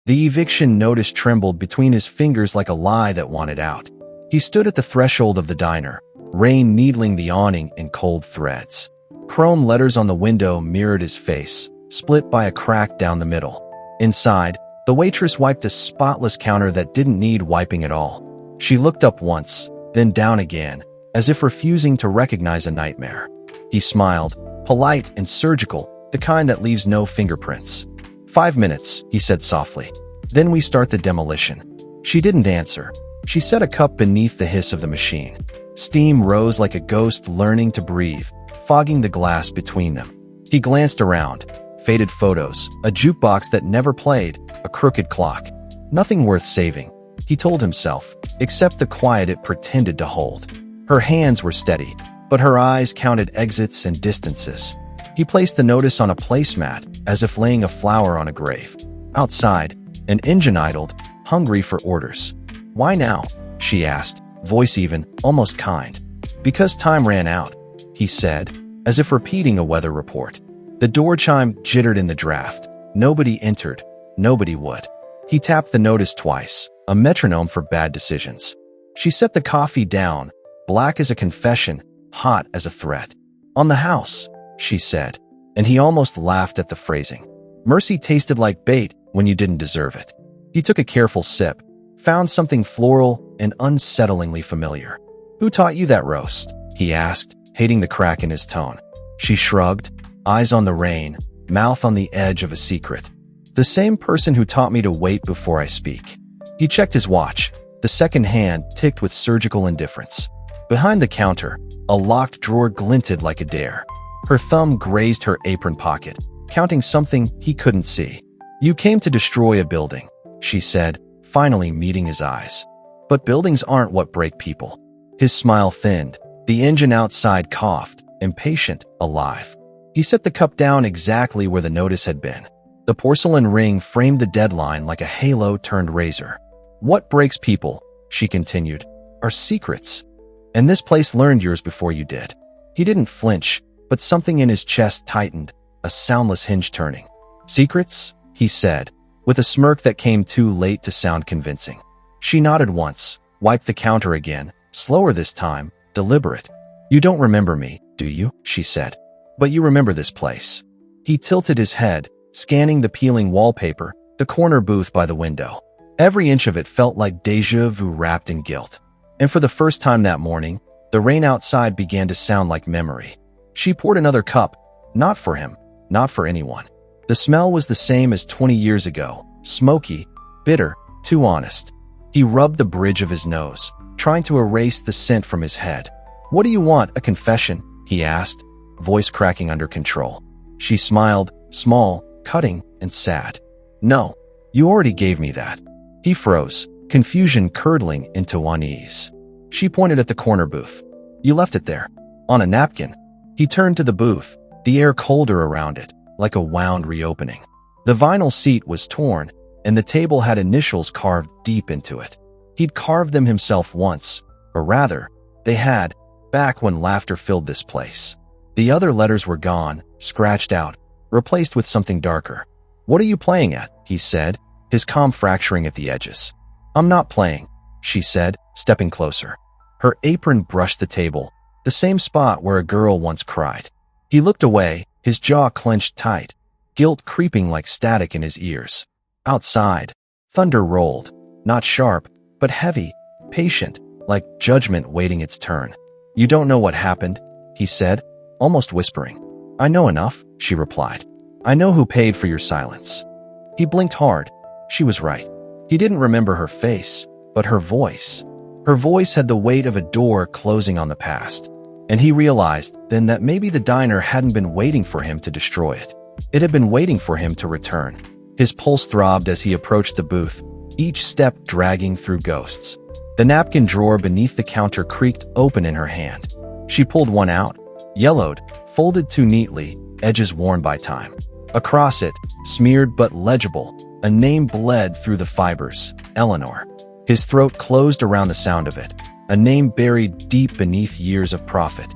The eviction notice trembled between his fingers like a lie that wanted out. He stood at the threshold of the diner, rain needling the awning in cold threads. Chrome letters on the window mirrored his face, split by a crack down the middle. Inside, the waitress wiped a spotless counter that didn't need wiping at all. She looked up once, then down again, as if refusing to recognize a nightmare. He smiled, polite and surgical, the kind that leaves no fingerprints. 5 minutes, he said softly. Then we start the demolition. She didn't answer. She set a cup beneath the hiss of the machine. Steam rose like a ghost learning to breathe, fogging the glass between them. He glanced around. Faded photos, a jukebox that never played, a crooked clock. Nothing worth saving, he told himself, except the quiet it pretended to hold. Her hands were steady, but her eyes counted exits and distances. He placed the notice on a placemat, as if laying a flower on a grave. Outside, an engine idled, hungry for orders. "Why now?" she asked, voice even, almost kind. "Because time ran out," he said, as if repeating a weather report. The door chime jittered in the draft. Nobody entered. Nobody would. He tapped the notice twice, a metronome for bad decisions. She set the coffee down, black as a confession, hot as a threat. "On the house," she said, and he almost laughed at the phrasing. Mercy tasted like bait when you didn't deserve it. He took a careful sip, found something floral and unsettlingly familiar. "Who taught you that roast?" he asked, hating the crack in his tone. She shrugged, eyes on the rain, mouth on the edge of a secret. "The same person who taught me to wait before I speak." He checked his watch. The second hand ticked with surgical indifference. Behind the counter, a locked drawer glinted like a dare. Her thumb grazed her apron pocket, counting something he couldn't see. "You came to destroy a building," she said, finally meeting his eyes. "But buildings aren't what break people." His smile thinned. The engine outside coughed, impatient, alive. He set the cup down exactly where the notice had been. The porcelain ring framed the deadline like a halo turned razor. "What breaks people," she continued, "are secrets. And this place learned yours before you did." He didn't flinch, but something in his chest tightened, a soundless hinge turning. "Secrets?" he said, with a smirk that came too late to sound convincing. She nodded once, wiped the counter again, slower this time, deliberate. "You don't remember me, do you?" she said. "But you remember this place." He tilted his head, scanning the peeling wallpaper, the corner booth by the window. Every inch of it felt like déjà vu wrapped in guilt. And for the first time that morning, the rain outside began to sound like memory. She poured another cup, not for him, not for anyone. The smell was the same as 20 years ago, smoky, bitter, too honest. He rubbed the bridge of his nose, trying to erase the scent from his head. "What do you want, a confession?" he asked, voice cracking under control. She smiled, small, cutting, and sad. "No, you already gave me that." He froze, confusion curdling into unease. She pointed at the corner booth. "You left it there, on a napkin." He turned to the booth, the air colder around it, like a wound reopening. The vinyl seat was torn, and the table had initials carved deep into it. He'd carved them himself once, or rather, they had, back when laughter filled this place. The other letters were gone, scratched out, replaced with something darker. "What are you playing at?" he said, his calm fracturing at the edges. "I'm not playing," she said, stepping closer. Her apron brushed the table, the same spot where a girl once cried. He looked away, his jaw clenched tight, guilt creeping like static in his ears. Outside, thunder rolled, not sharp, but heavy, patient, like judgment waiting its turn. "You don't know what happened," he said, almost whispering. "I know enough," she replied. "I know who paid for your silence." He blinked hard. She was right. He didn't remember her face, but her voice. Her voice had the weight of a door closing on the past. And he realized then that maybe the diner hadn't been waiting for him to destroy it. It had been waiting for him to return. His pulse throbbed as he approached the booth, each step dragging through ghosts. The napkin drawer beneath the counter creaked open in her hand. She pulled one out, yellowed, folded too neatly, edges worn by time. Across it, smeared but legible, a name bled through the fibers, Eleanor. His throat closed around the sound of it, a name buried deep beneath years of profit.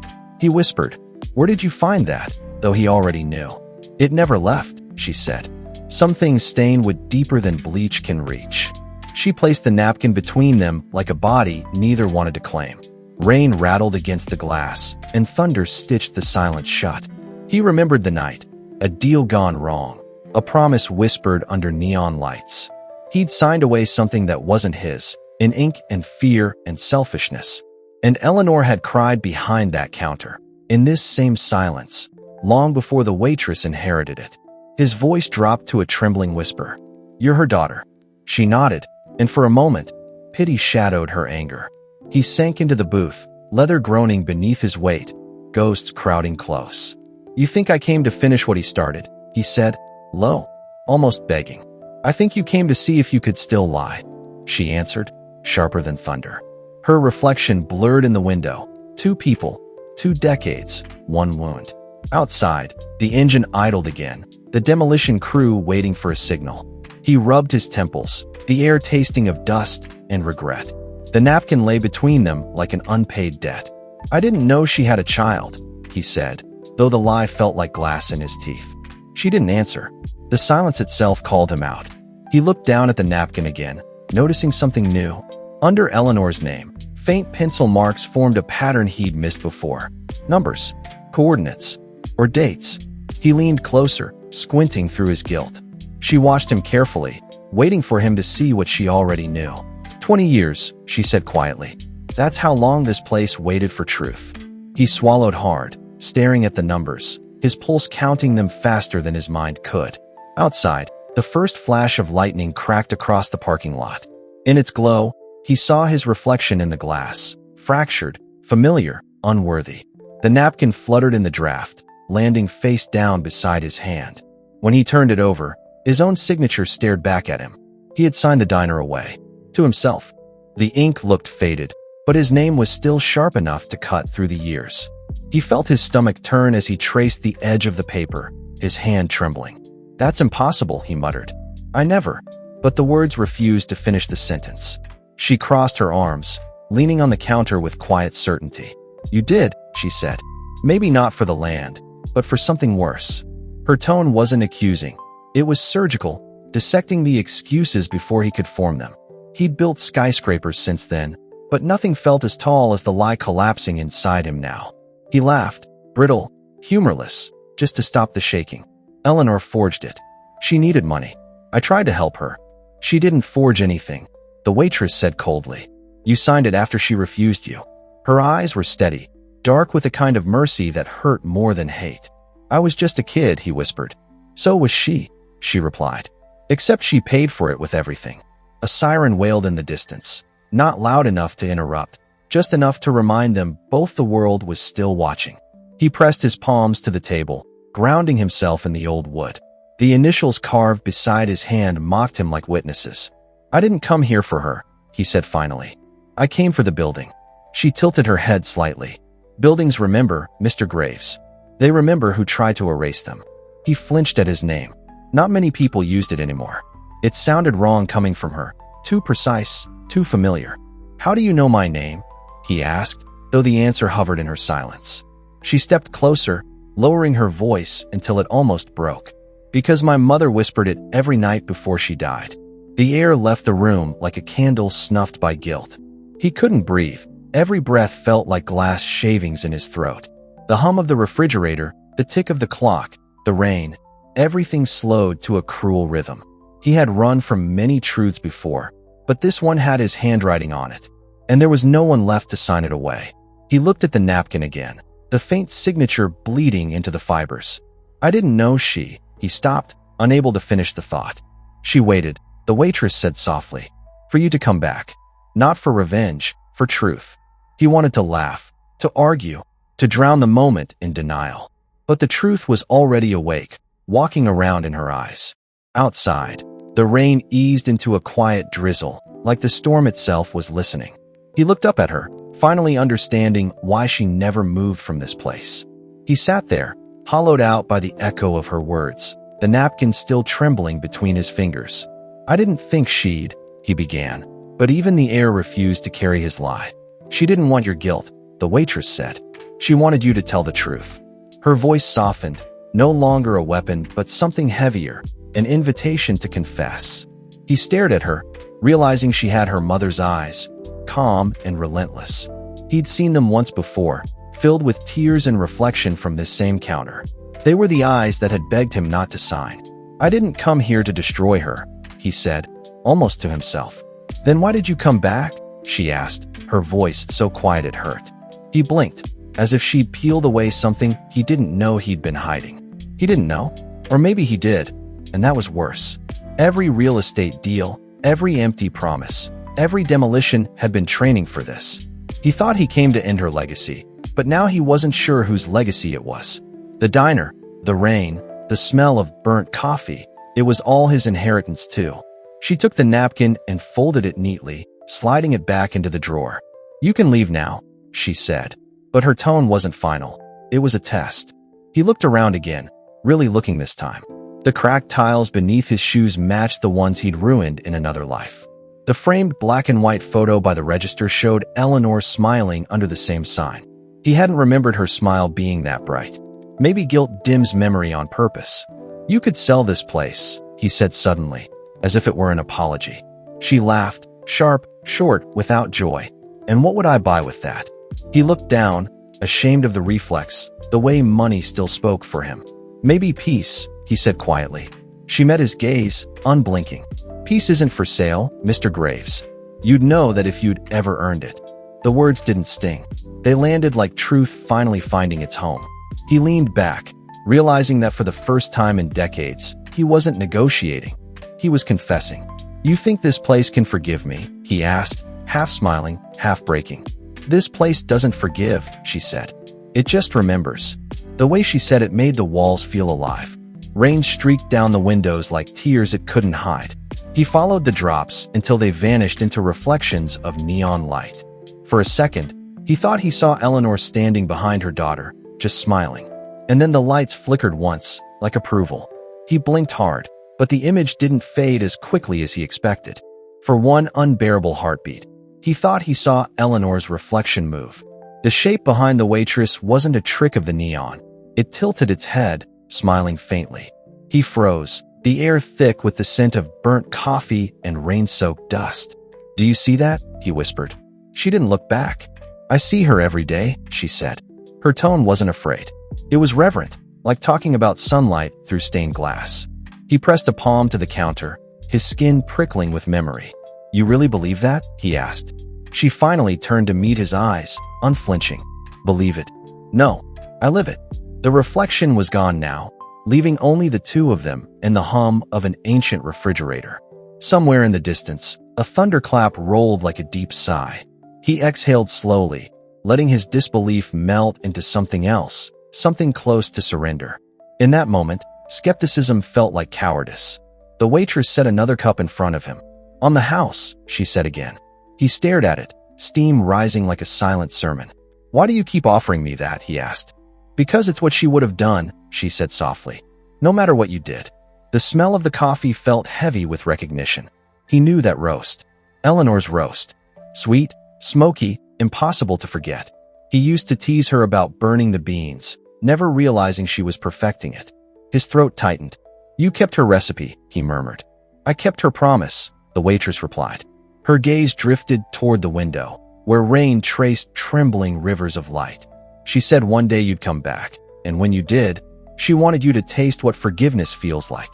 He whispered, "Where did you find that?" though he already knew. "It never left," she said. some things stain would deeper than bleach can reach. She placed the napkin between them like a body neither wanted to claim. Rain rattled against the glass, and thunder stitched the silence shut. He remembered the night, a deal gone wrong, a promise whispered under neon lights. He'd signed away something that wasn't his, in ink and fear and selfishness. And Eleanor had cried behind that counter, in this same silence, long before the waitress inherited it. His voice dropped to a trembling whisper. "You're her daughter." She nodded, and for a moment, pity shadowed her anger. He sank into the booth, leather groaning beneath his weight, ghosts crowding close. "You think I came to finish what he started?" he said, low, almost begging. "I think you came to see if you could still lie," she answered, sharper than thunder. Her reflection blurred in the window. 2 people, 2 decades, 1 wound. Outside, the engine idled again, the demolition crew waiting for a signal. He rubbed his temples, the air tasting of dust and regret. The napkin lay between them like an unpaid debt. "I didn't know she had a child," he said, though the lie felt like glass in his teeth. She didn't answer. The silence itself called him out. He looked down at the napkin again, noticing something new. Under Eleanor's name, faint pencil marks formed a pattern he'd missed before. Numbers, coordinates, or dates. He leaned closer, squinting through his guilt. She watched him carefully, waiting for him to see what she already knew. 20 years, she said quietly. That's how long this place waited for truth. He swallowed hard, staring at the numbers, his pulse counting them faster than his mind could. Outside, the first flash of lightning cracked across the parking lot. In its glow, he saw his reflection in the glass, fractured, familiar, unworthy. The napkin fluttered in the draft, landing face down beside his hand. When he turned it over, his own signature stared back at him. He had signed the diner away. To himself. The ink looked faded, but his name was still sharp enough to cut through the years. He felt his stomach turn as he traced the edge of the paper, his hand trembling. "That's impossible," he muttered. "I never." But the words refused to finish the sentence. She crossed her arms, leaning on the counter with quiet certainty. "You did," she said. "Maybe not for the land, but for something worse." Her tone wasn't accusing. It was surgical, dissecting the excuses before he could form them. He'd built skyscrapers since then, but nothing felt as tall as the lie collapsing inside him now. He laughed, brittle, humorless, just to stop the shaking. "Eleanor forged it. She needed money. I tried to help her. She didn't forge anything," the waitress said coldly. "You signed it after she refused you." Her eyes were steady, dark with a kind of mercy that hurt more than hate. "I was just a kid," he whispered. "So was she," she replied. "Except she paid for it with everything." A siren wailed in the distance, not loud enough to interrupt, just enough to remind them both the world was still watching. He pressed his palms to the table, grounding himself in the old wood. The initials carved beside his hand mocked him like witnesses. "I didn't come here for her," he said finally. "I came for the building." She tilted her head slightly. "Buildings remember, Mr. Graves. They remember who tried to erase them." He flinched at his name. Not many people used it anymore. It sounded wrong coming from her, too precise, too familiar. "How do you know my name?" he asked, though the answer hovered in her silence. She stepped closer, lowering her voice until it almost broke. "Because my mother whispered it every night before she died." The air left the room like a candle snuffed by guilt. He couldn't breathe. Every breath felt like glass shavings in his throat. The hum of the refrigerator, the tick of the clock, the rain, everything slowed to a cruel rhythm. He had run from many truths before, but this one had his handwriting on it, and there was no one left to sign it away. He looked at the napkin again, the faint signature bleeding into the fibers. "I didn't know she..." He stopped, unable to finish the thought. "She waited," the waitress said softly, "for you to come back. Not for revenge, for truth." He wanted to laugh, to argue, to drown the moment in denial. But the truth was already awake, walking around in her eyes. Outside, the rain eased into a quiet drizzle, like the storm itself was listening. He looked up at her, finally understanding why she never moved from this place. He sat there, hollowed out by the echo of her words, the napkin still trembling between his fingers. "I didn't think she'd..." he began, but even the air refused to carry his lie. "She didn't want your guilt," the waitress said. "She wanted you to tell the truth." Her voice softened, no longer a weapon but something heavier, an invitation to confess. He stared at her, realizing she had her mother's eyes, calm and relentless. He'd seen them once before, filled with tears and reflection from this same counter. They were the eyes that had begged him not to sign. "I didn't come here to destroy her," he said, almost to himself. "Then why did you come back?" she asked, her voice so quiet it hurt. He blinked, as if she'd peeled away something he didn't know he'd been hiding. He didn't know, or maybe he did, and that was worse. Every real estate deal, every empty promise, every demolition had been training for this. He thought he came to end her legacy, but now he wasn't sure whose legacy it was. The diner, the rain, the smell of burnt coffee, it was all his inheritance too. She took the napkin and folded it neatly, sliding it back into the drawer. "You can leave now," she said, but her tone wasn't final. It was a test. He looked around again, really looking this time. The cracked tiles beneath his shoes matched the ones he'd ruined in another life. The framed black and white photo by the register showed Eleanor smiling under the same sign. He hadn't remembered her smile being that bright. Maybe guilt dims memory on purpose. "You could sell this place," he said suddenly, as if it were an apology. She laughed, sharp, short, without joy. "And what would I buy with that?" He looked down, ashamed of the reflex, the way money still spoke for him. "Maybe peace," he said quietly. She met his gaze, unblinking. "Peace isn't for sale, Mr. Graves. You'd know that if you'd ever earned it." The words didn't sting. They landed like truth finally finding its home. He leaned back, realizing that for the first time in decades, he wasn't negotiating. He was confessing. "You think this place can forgive me?" he asked, half smiling, half breaking. "This place doesn't forgive," she said. "It just remembers." The way she said it made the walls feel alive. Rain streaked down the windows like tears it couldn't hide. He followed the drops until they vanished into reflections of neon light. For a second, he thought he saw Eleanor standing behind her daughter, just smiling. And then the lights flickered once, like approval. He blinked hard, but the image didn't fade as quickly as he expected. For one unbearable heartbeat, he thought he saw Eleanor's reflection move. The shape behind the waitress wasn't a trick of the neon. It tilted its head, smiling faintly. He froze, the air thick with the scent of burnt coffee and rain-soaked dust. "Do you see that?" he whispered. She didn't look back. "I see her every day," she said. Her tone wasn't afraid. It was reverent, like talking about sunlight through stained glass. He pressed a palm to the counter, his skin prickling with memory. "You really believe that?" he asked. She finally turned to meet his eyes, unflinching. "Believe it?" "No, I live it." The reflection was gone now, leaving only the two of them and the hum of an ancient refrigerator. Somewhere in the distance, a thunderclap rolled like a deep sigh. He exhaled slowly, letting his disbelief melt into something else, something close to surrender. In that moment, skepticism felt like cowardice. The waitress set another cup in front of him. "On the house," she said again. He stared at it, steam rising like a silent sermon. "Why do you keep offering me that?" he asked. "Because it's what she would have done," she said softly. "No matter what you did." The smell of the coffee felt heavy with recognition. He knew that roast. Eleanor's roast. Sweet, smoky, impossible to forget. He used to tease her about burning the beans, never realizing she was perfecting it. His throat tightened. "You kept her recipe," he murmured. "I kept her promise," the waitress replied. Her gaze drifted toward the window, where rain traced trembling rivers of light. "She said one day you'd come back, and when you did, she wanted you to taste what forgiveness feels like."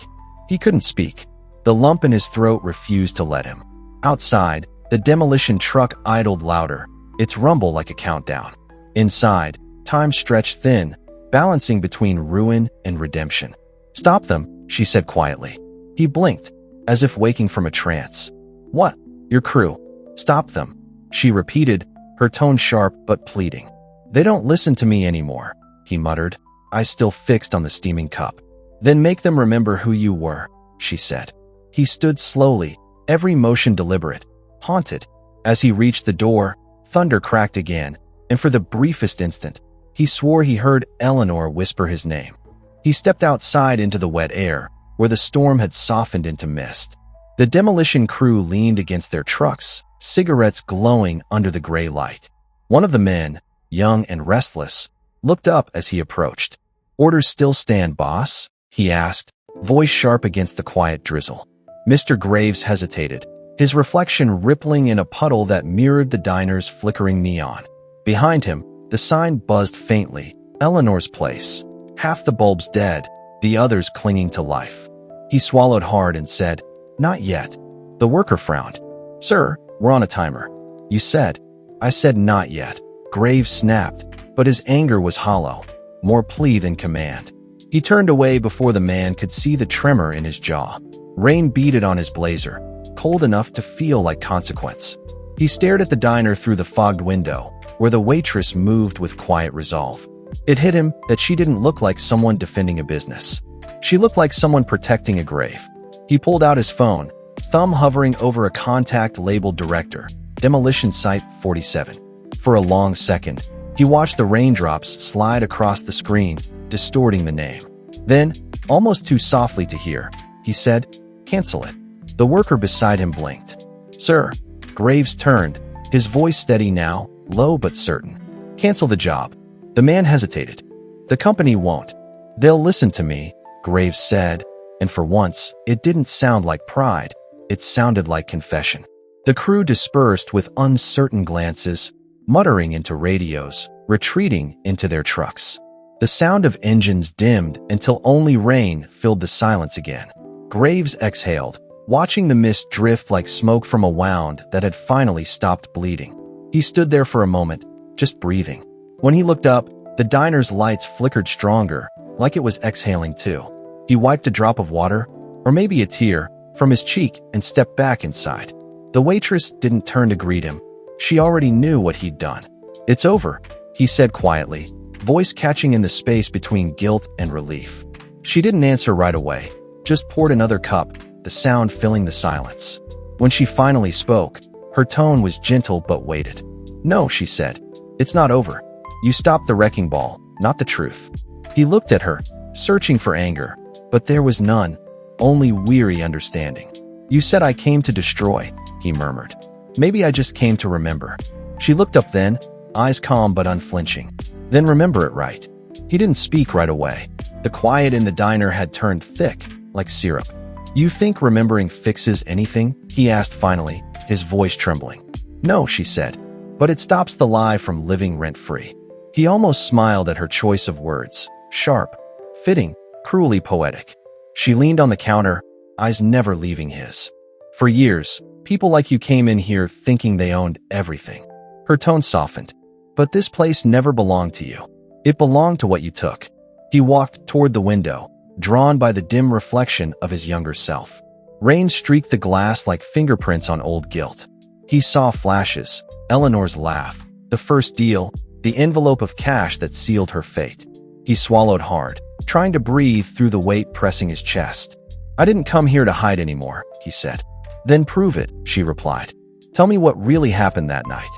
He couldn't speak. The lump in his throat refused to let him. Outside, the demolition truck idled louder, its rumble like a countdown. Inside, time stretched thin, balancing between ruin and redemption. "Stop them," she said quietly. He blinked, as if waking from a trance. "What? Your crew? Stop them," she repeated, her tone sharp but pleading. "They don't listen to me anymore," he muttered, eyes still fixed on the steaming cup. "Then make them remember who you were," she said. He stood slowly, every motion deliberate, haunted. As he reached the door, thunder cracked again, and for the briefest instant, he swore he heard Eleanor whisper his name. He stepped outside into the wet air, where the storm had softened into mist. The demolition crew leaned against their trucks, cigarettes glowing under the gray light. One of the men, young and restless, looked up as he approached. "Orders still stand, boss?" he asked, voice sharp against the quiet drizzle. Mr. Graves hesitated, his reflection rippling in a puddle that mirrored the diner's flickering neon. Behind him, the sign buzzed faintly, Eleanor's Place. Half the bulbs dead, the others clinging to life. He swallowed hard and said, "Not yet." The worker frowned. "Sir, we're on a timer." "You said." "I said not yet." Graves snapped, but his anger was hollow, more plea than command. He turned away before the man could see the tremor in his jaw. Rain beaded on his blazer, cold enough to feel like consequence. He stared at the diner through the fogged window, where the waitress moved with quiet resolve. It hit him that she didn't look like someone defending a business. She looked like someone protecting a grave. He pulled out his phone, thumb hovering over a contact labeled Director, Demolition Site 47. For a long second, he watched the raindrops slide across the screen, distorting the name. Then, almost too softly to hear, he said, "Cancel it." The worker beside him blinked. "Sir." Graves turned, his voice steady now, low but certain. "Cancel the job." The man hesitated. "The company won't. They'll listen to me," Graves said, and for once, it didn't sound like pride. It sounded like confession. The crew dispersed with uncertain glances, muttering into radios, retreating into their trucks. The sound of engines dimmed until only rain filled the silence again. Graves exhaled, watching the mist drift like smoke from a wound that had finally stopped bleeding. He stood there for a moment, just breathing. When he looked up, the diner's lights flickered stronger, like it was exhaling too. He wiped a drop of water, or maybe a tear, from his cheek and stepped back inside. The waitress didn't turn to greet him. She already knew what he'd done. "It's over," he said quietly, voice catching in the space between guilt and relief. She didn't answer right away, just poured another cup, the sound filling the silence. When she finally spoke, her tone was gentle but weighted. "No," she said. "It's not over. You stopped the wrecking ball, not the truth." He looked at her, searching for anger, but there was none, only weary understanding. "You said I came to destroy," he murmured. "Maybe I just came to remember." She looked up then, eyes calm but unflinching. "Then remember it right." He didn't speak right away. The quiet in the diner had turned thick, like syrup. "You think remembering fixes anything?" he asked finally, his voice trembling. "No," she said, "but it stops the lie from living rent-free." He almost smiled at her choice of words, sharp, fitting, cruelly poetic. She leaned on the counter, eyes never leaving his. "For years, people like you came in here thinking they owned everything." Her tone softened. "But this place never belonged to you. It belonged to what you took." He walked toward the window, drawn by the dim reflection of his younger self. Rain streaked the glass like fingerprints on old guilt. He saw flashes, Eleanor's laugh, the first deal, the envelope of cash that sealed her fate. He swallowed hard, trying to breathe through the weight pressing his chest. "I didn't come here to hide anymore," he said. "Then prove it," she replied. "Tell me what really happened that night."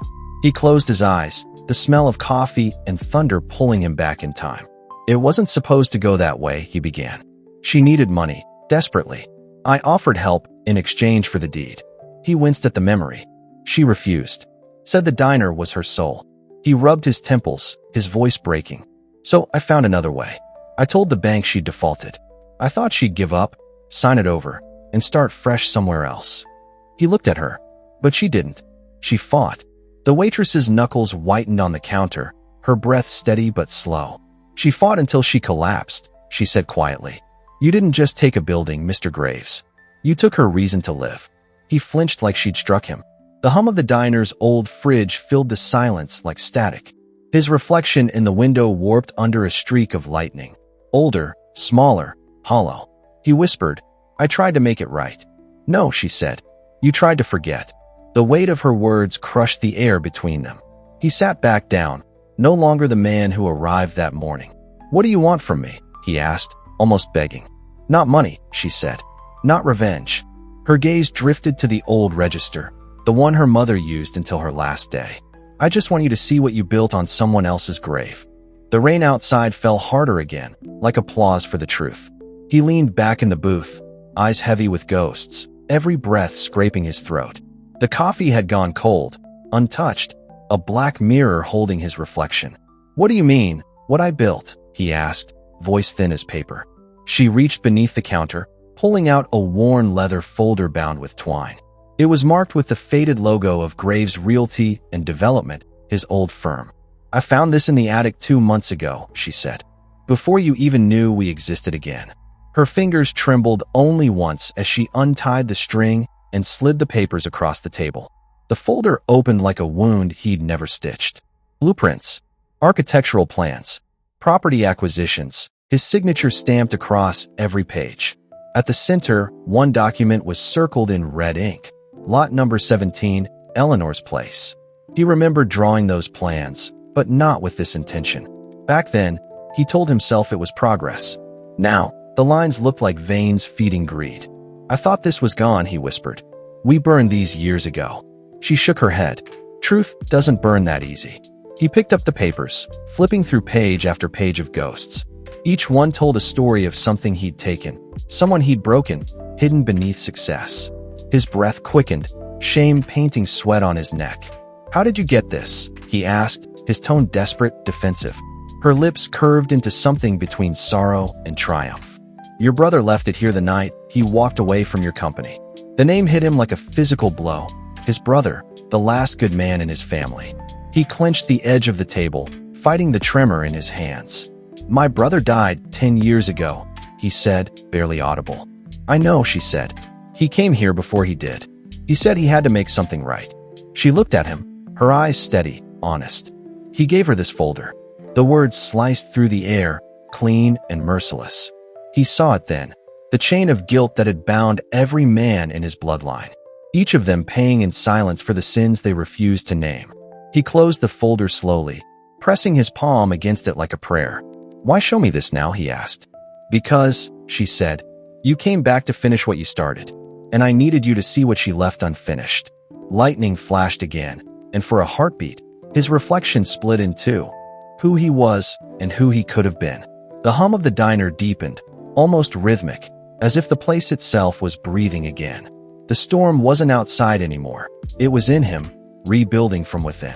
He closed his eyes, the smell of coffee and thunder pulling him back in time. "It wasn't supposed to go that way," he began. "She needed money, desperately. I offered help in exchange for the deed." He winced at the memory. She refused. Said the diner was her soul. He rubbed his temples, his voice breaking. "So I found another way. I told the bank she'd defaulted. I thought she'd give up, sign it over, and start fresh somewhere else." He looked at her, but she didn't. She fought. The waitress's knuckles whitened on the counter, her breath steady but slow. "She fought until she collapsed," she said quietly. "You didn't just take a building, Mr. Graves. You took her reason to live." He flinched like she'd struck him. The hum of the diner's old fridge filled the silence like static. His reflection in the window warped under a streak of lightning. Older, smaller, hollow. He whispered, "I tried to make it right." "No," she said. "You tried to forget." The weight of her words crushed the air between them. He sat back down, no longer the man who arrived that morning. "What do you want from me?" he asked, almost begging. "Not money," she said. "Not revenge." Her gaze drifted to the old register, the one her mother used until her last day. "I just want you to see what you built on someone else's grave." The rain outside fell harder again, like applause for the truth. He leaned back in the booth, eyes heavy with ghosts, every breath scraping his throat. The coffee had gone cold, untouched, a black mirror holding his reflection. "What do you mean, what I built?" he asked, voice thin as paper. She reached beneath the counter, pulling out a worn leather folder bound with twine. It was marked with the faded logo of Graves Realty and Development, his old firm. "I found this in the attic 2 months ago," she said, "before you even knew we existed again." Her fingers trembled only once as she untied the string and slid the papers across the table. The folder opened like a wound he'd never stitched. Blueprints, architectural plans, property acquisitions, his signature stamped across every page. At the center, one document was circled in red ink. Lot number 17, Eleanor's place. He remembered drawing those plans, but not with this intention. Back then, he told himself it was progress. Now, the lines looked like veins feeding greed. "I thought this was gone," he whispered. "We burned these years ago." She shook her head. "Truth doesn't burn that easy." He picked up the papers, flipping through page after page of ghosts. Each one told a story of something he'd taken, someone he'd broken, hidden beneath success. His breath quickened, shame painting sweat on his neck. "How did you get this?" he asked, his tone desperate, defensive. Her lips curved into something between sorrow and triumph. "Your brother left it here the night he walked away from your company." The name hit him like a physical blow. His brother, the last good man in his family. He clenched the edge of the table, fighting the tremor in his hands. "My brother died 10 years ago," he said, barely audible. "I know," she said. "He came here before he did. He said he had to make something right." She looked at him, her eyes steady, honest. He gave her this folder. The words sliced through the air, clean and merciless. He saw it then, the chain of guilt that had bound every man in his bloodline, each of them paying in silence for the sins they refused to name. He closed the folder slowly, pressing his palm against it like a prayer. "Why show me this now?" he asked. "Because," she said, "you came back to finish what you started, and I needed you to see what she left unfinished." Lightning flashed again, and for a heartbeat, his reflection split in two. Who he was and who he could have been. The hum of the diner deepened, almost rhythmic, as if the place itself was breathing again. The storm wasn't outside anymore. It was in him, rebuilding from within.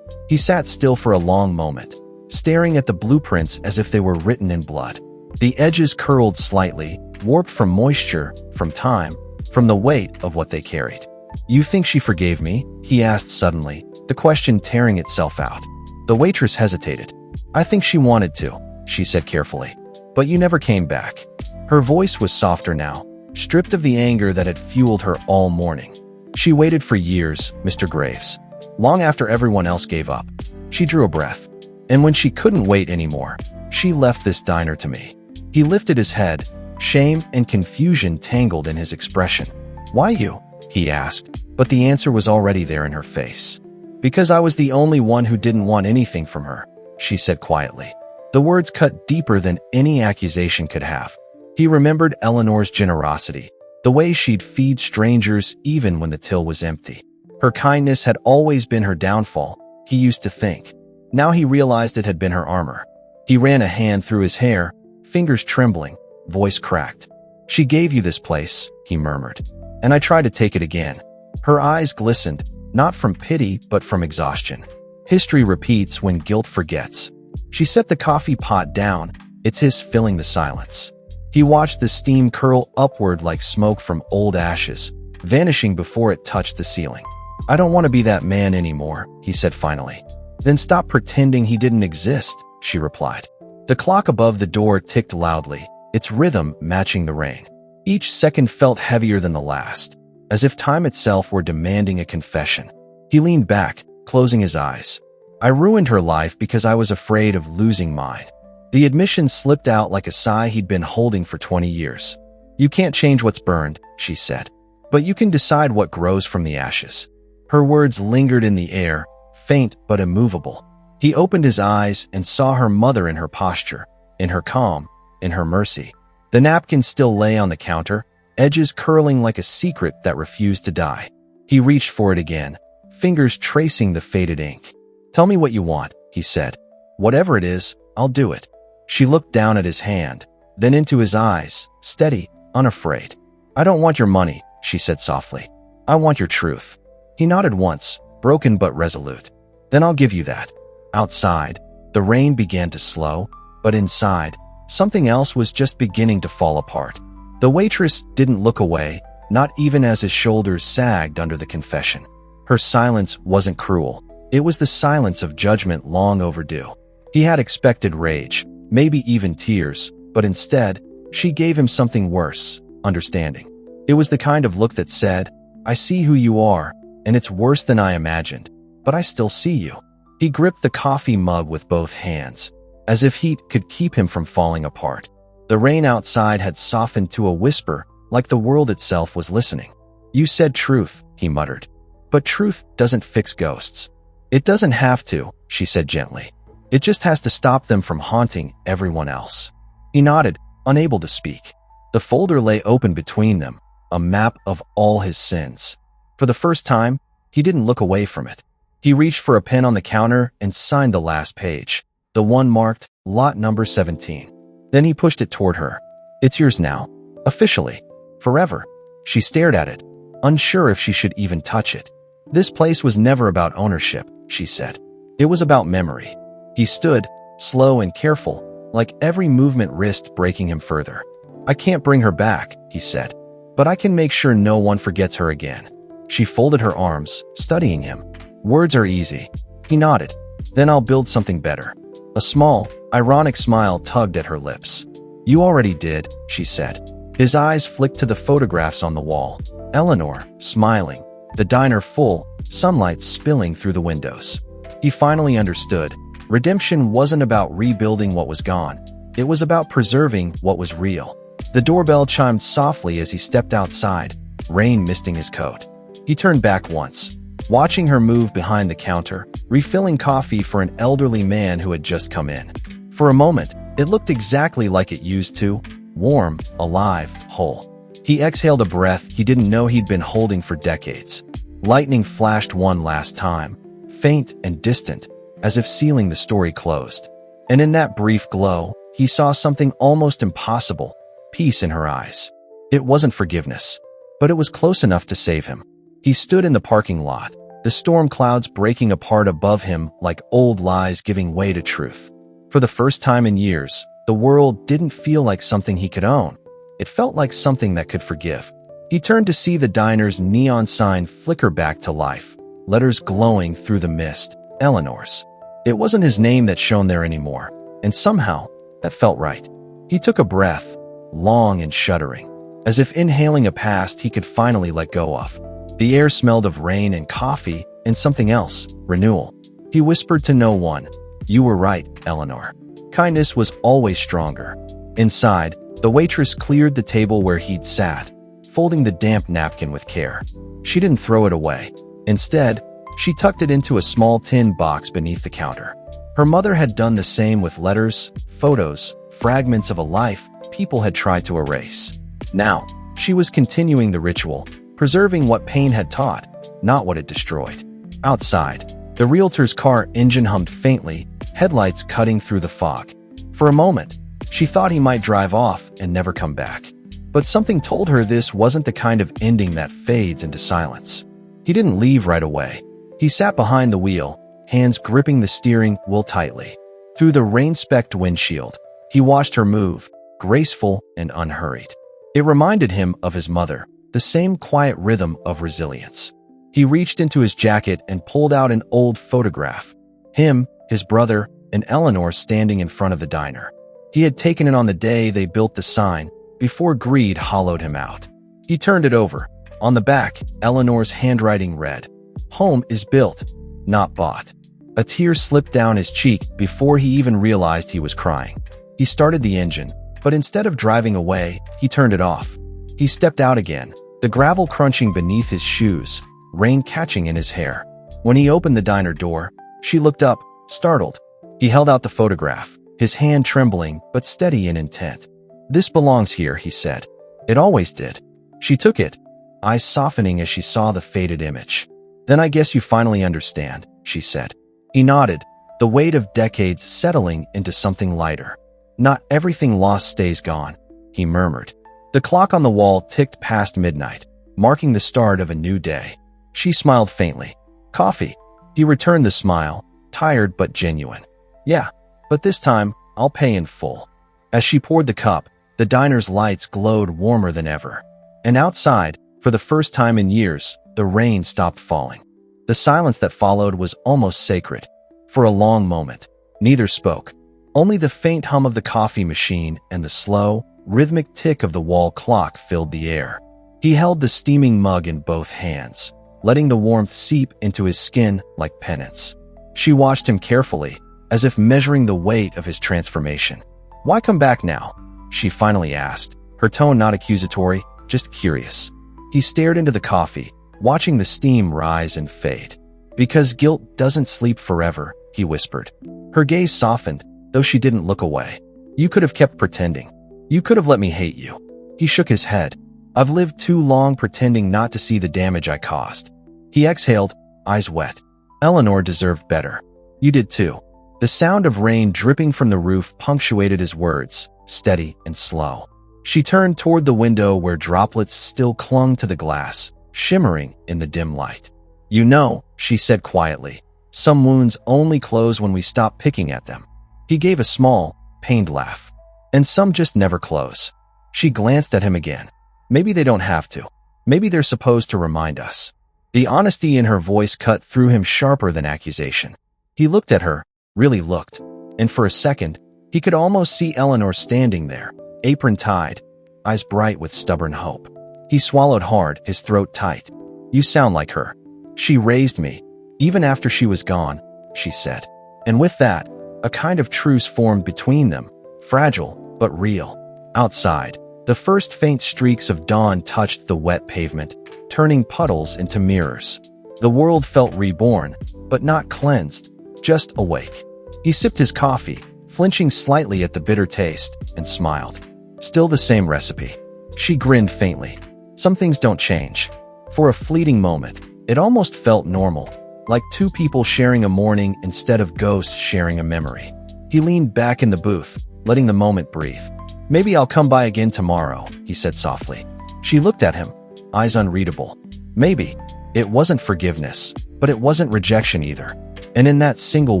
He sat still for a long moment, staring at the blueprints as if they were written in blood. The edges curled slightly, warped from moisture, from time, from the weight of what they carried. "You think she forgave me?" he asked suddenly, the question tearing itself out. The waitress hesitated. "I think she wanted to," she said carefully. "But you never came back." Her voice was softer now, stripped of the anger that had fueled her all morning. "She waited for years, Mr. Graves. Long after everyone else gave up." She drew a breath. "And when she couldn't wait anymore, she left this diner to me." He lifted his head, shame and confusion tangled in his expression. "Why you?" he asked, but the answer was already there in her face. "Because I was the only one who didn't want anything from her," she said quietly. The words cut deeper than any accusation could have. He remembered Eleanor's generosity, the way she'd feed strangers even when the till was empty. Her kindness had always been her downfall, he used to think. Now he realized it had been her armor. He ran a hand through his hair, fingers trembling, voice cracked. "She gave you this place," he murmured. "And I tried to take it again." Her eyes glistened, not from pity but from exhaustion. History repeats when guilt forgets. She set the coffee pot down, its hiss filling the silence. He watched the steam curl upward like smoke from old ashes, vanishing before it touched the ceiling. "I don't want to be that man anymore," he said finally. "Then stop pretending he didn't exist," she replied. The clock above the door ticked loudly, its rhythm matching the rain. Each second felt heavier than the last, as if time itself were demanding a confession. He leaned back, closing his eyes. "I ruined her life because I was afraid of losing mine." The admission slipped out like a sigh he'd been holding for 20 years. "You can't change what's burned," she said. "But you can decide what grows from the ashes." Her words lingered in the air, faint but immovable. He opened his eyes and saw her mother in her posture, in her calm, in her mercy. The napkin still lay on the counter, edges curling like a secret that refused to die. He reached for it again, fingers tracing the faded ink. "Tell me what you want," he said. "Whatever it is, I'll do it." She looked down at his hand, then into his eyes, steady, unafraid. "I don't want your money," she said softly. "I want your truth." He nodded once, broken but resolute. "Then I'll give you that." Outside, the rain began to slow, but inside, Something else was just beginning to fall apart. The waitress didn't look away, not even as his shoulders sagged under the confession. Her silence wasn't cruel. It was the silence of judgment long overdue. He had expected rage, maybe even tears, but instead, she gave him something worse, understanding. It was the kind of look that said, "I see who you are, and it's worse than I imagined, but I still see you." He gripped the coffee mug with both hands, as if heat could keep him from falling apart. The rain outside had softened to a whisper, like the world itself was listening. "You said truth," he muttered. "But truth doesn't fix ghosts." "It doesn't have to," she said gently. "It just has to stop them from haunting everyone else." He nodded, unable to speak. The folder lay open between them, a map of all his sins. For the first time, he didn't look away from it. He reached for a pen on the counter and signed the last page, the one marked Lot Number 17. Then he pushed it toward her. "It's yours now. Officially. Forever." She stared at it, unsure if she should even touch it. "This place was never about ownership," she said. "It was about memory." He stood, slow and careful, like every movement risked breaking him further. "I can't bring her back," he said, "but I can make sure no one forgets her again." She folded her arms, studying him. "Words are easy." He nodded. "Then I'll build something better." A small, ironic smile tugged at her lips. "You already did," she said. His eyes flicked to the photographs on the wall. Eleanor, smiling. The diner full, sunlight spilling through the windows. He finally understood. Redemption wasn't about rebuilding what was gone. It was about preserving what was real. The doorbell chimed softly as he stepped outside, rain misting his coat. He turned back once, watching her move behind the counter, refilling coffee for an elderly man who had just come in. For a moment, it looked exactly like it used to, warm, alive, whole. He exhaled a breath he didn't know he'd been holding for decades. Lightning flashed one last time, faint and distant, as if sealing the story closed. And in that brief glow, he saw something almost impossible, peace in her eyes. It wasn't forgiveness, but it was close enough to save him. He stood in the parking lot, the storm clouds breaking apart above him like old lies giving way to truth. For the first time in years, the world didn't feel like something he could own. It felt like something that could forgive. He turned to see the diner's neon sign flicker back to life, letters glowing through the mist, Eleanor's. It wasn't his name that shone there anymore, and somehow, that felt right. He took a breath, long and shuddering, as if inhaling a past he could finally let go of. The air smelled of rain and coffee and something else, renewal. He whispered to no one, "You were right, Eleanor." Kindness was always stronger. Inside, the waitress cleared the table where he'd sat, folding the damp napkin with care. She didn't throw it away. Instead, she tucked it into a small tin box beneath the counter. Her mother had done the same with letters, photos, fragments of a life people had tried to erase. Now, she was continuing the ritual, preserving what pain had taught, not what it destroyed. Outside, the realtor's car engine hummed faintly, headlights cutting through the fog. For a moment, she thought he might drive off and never come back. But something told her this wasn't the kind of ending that fades into silence. He didn't leave right away. He sat behind the wheel, hands gripping the steering wheel tightly. Through the rain-specked windshield, he watched her move, graceful and unhurried. It reminded him of his mother, the same quiet rhythm of resilience. He reached into his jacket and pulled out an old photograph. Him, his brother, and Eleanor standing in front of the diner. He had taken it on the day they built the sign, before greed hollowed him out. He turned it over. On the back, Eleanor's handwriting read, "Home is built, not bought." A tear slipped down his cheek before he even realized he was crying. He started the engine, but instead of driving away, he turned it off. He stepped out again, the gravel crunching beneath his shoes, rain catching in his hair. When he opened the diner door, she looked up, startled. He held out the photograph, his hand trembling but steady in intent. "This belongs here," he said. "It always did." She took it, eyes softening as she saw the faded image. "Then I guess you finally understand," she said. He nodded, the weight of decades settling into something lighter. "Not everything lost stays gone," he murmured. The clock on the wall ticked past midnight, marking the start of a new day. She smiled faintly. "Coffee." He returned the smile, tired but genuine. "Yeah, but this time, I'll pay in full." As she poured the cup, the diner's lights glowed warmer than ever. And outside, for the first time in years, the rain stopped falling. The silence that followed was almost sacred. For a long moment, neither spoke. Only the faint hum of the coffee machine and the slow, rhythmic tick of the wall clock filled the air. He held the steaming mug in both hands, letting the warmth seep into his skin like penance. She watched him carefully, as if measuring the weight of his transformation. "Why come back now?" she finally asked, her tone not accusatory, just curious. He stared into the coffee, watching the steam rise and fade. "Because guilt doesn't sleep forever," he whispered. Her gaze softened, though she didn't look away. "You could have kept pretending. You could have let me hate you." He shook his head. "I've lived too long pretending not to see the damage I caused." He exhaled, eyes wet. "Eleanor deserved better. You did too." The sound of rain dripping from the roof punctuated his words, steady and slow. She turned toward the window where droplets still clung to the glass, shimmering in the dim light. "You know," she said quietly, "some wounds only close when we stop picking at them." He gave a small, pained laugh. "And some just never close." She glanced at him again. "Maybe they don't have to. Maybe they're supposed to remind us." The honesty in her voice cut through him sharper than accusation. He looked at her, really looked, and for a second, he could almost see Eleanor standing there, apron tied, eyes bright with stubborn hope. He swallowed hard, his throat tight. "You sound like her. She raised me, even after she was gone," she said. And with that, a kind of truce formed between them, fragile but real. Outside, the first faint streaks of dawn touched the wet pavement, turning puddles into mirrors. The world felt reborn, but not cleansed, just awake. He sipped his coffee, flinching slightly at the bitter taste, and smiled. "Still the same recipe." She grinned faintly. "Some things don't change." For a fleeting moment, it almost felt normal, like two people sharing a morning instead of ghosts sharing a memory. He leaned back in the booth, letting the moment breathe. "Maybe I'll come by again tomorrow," he said softly. She looked at him, eyes unreadable. Maybe. It wasn't forgiveness, but it wasn't rejection either. And in that single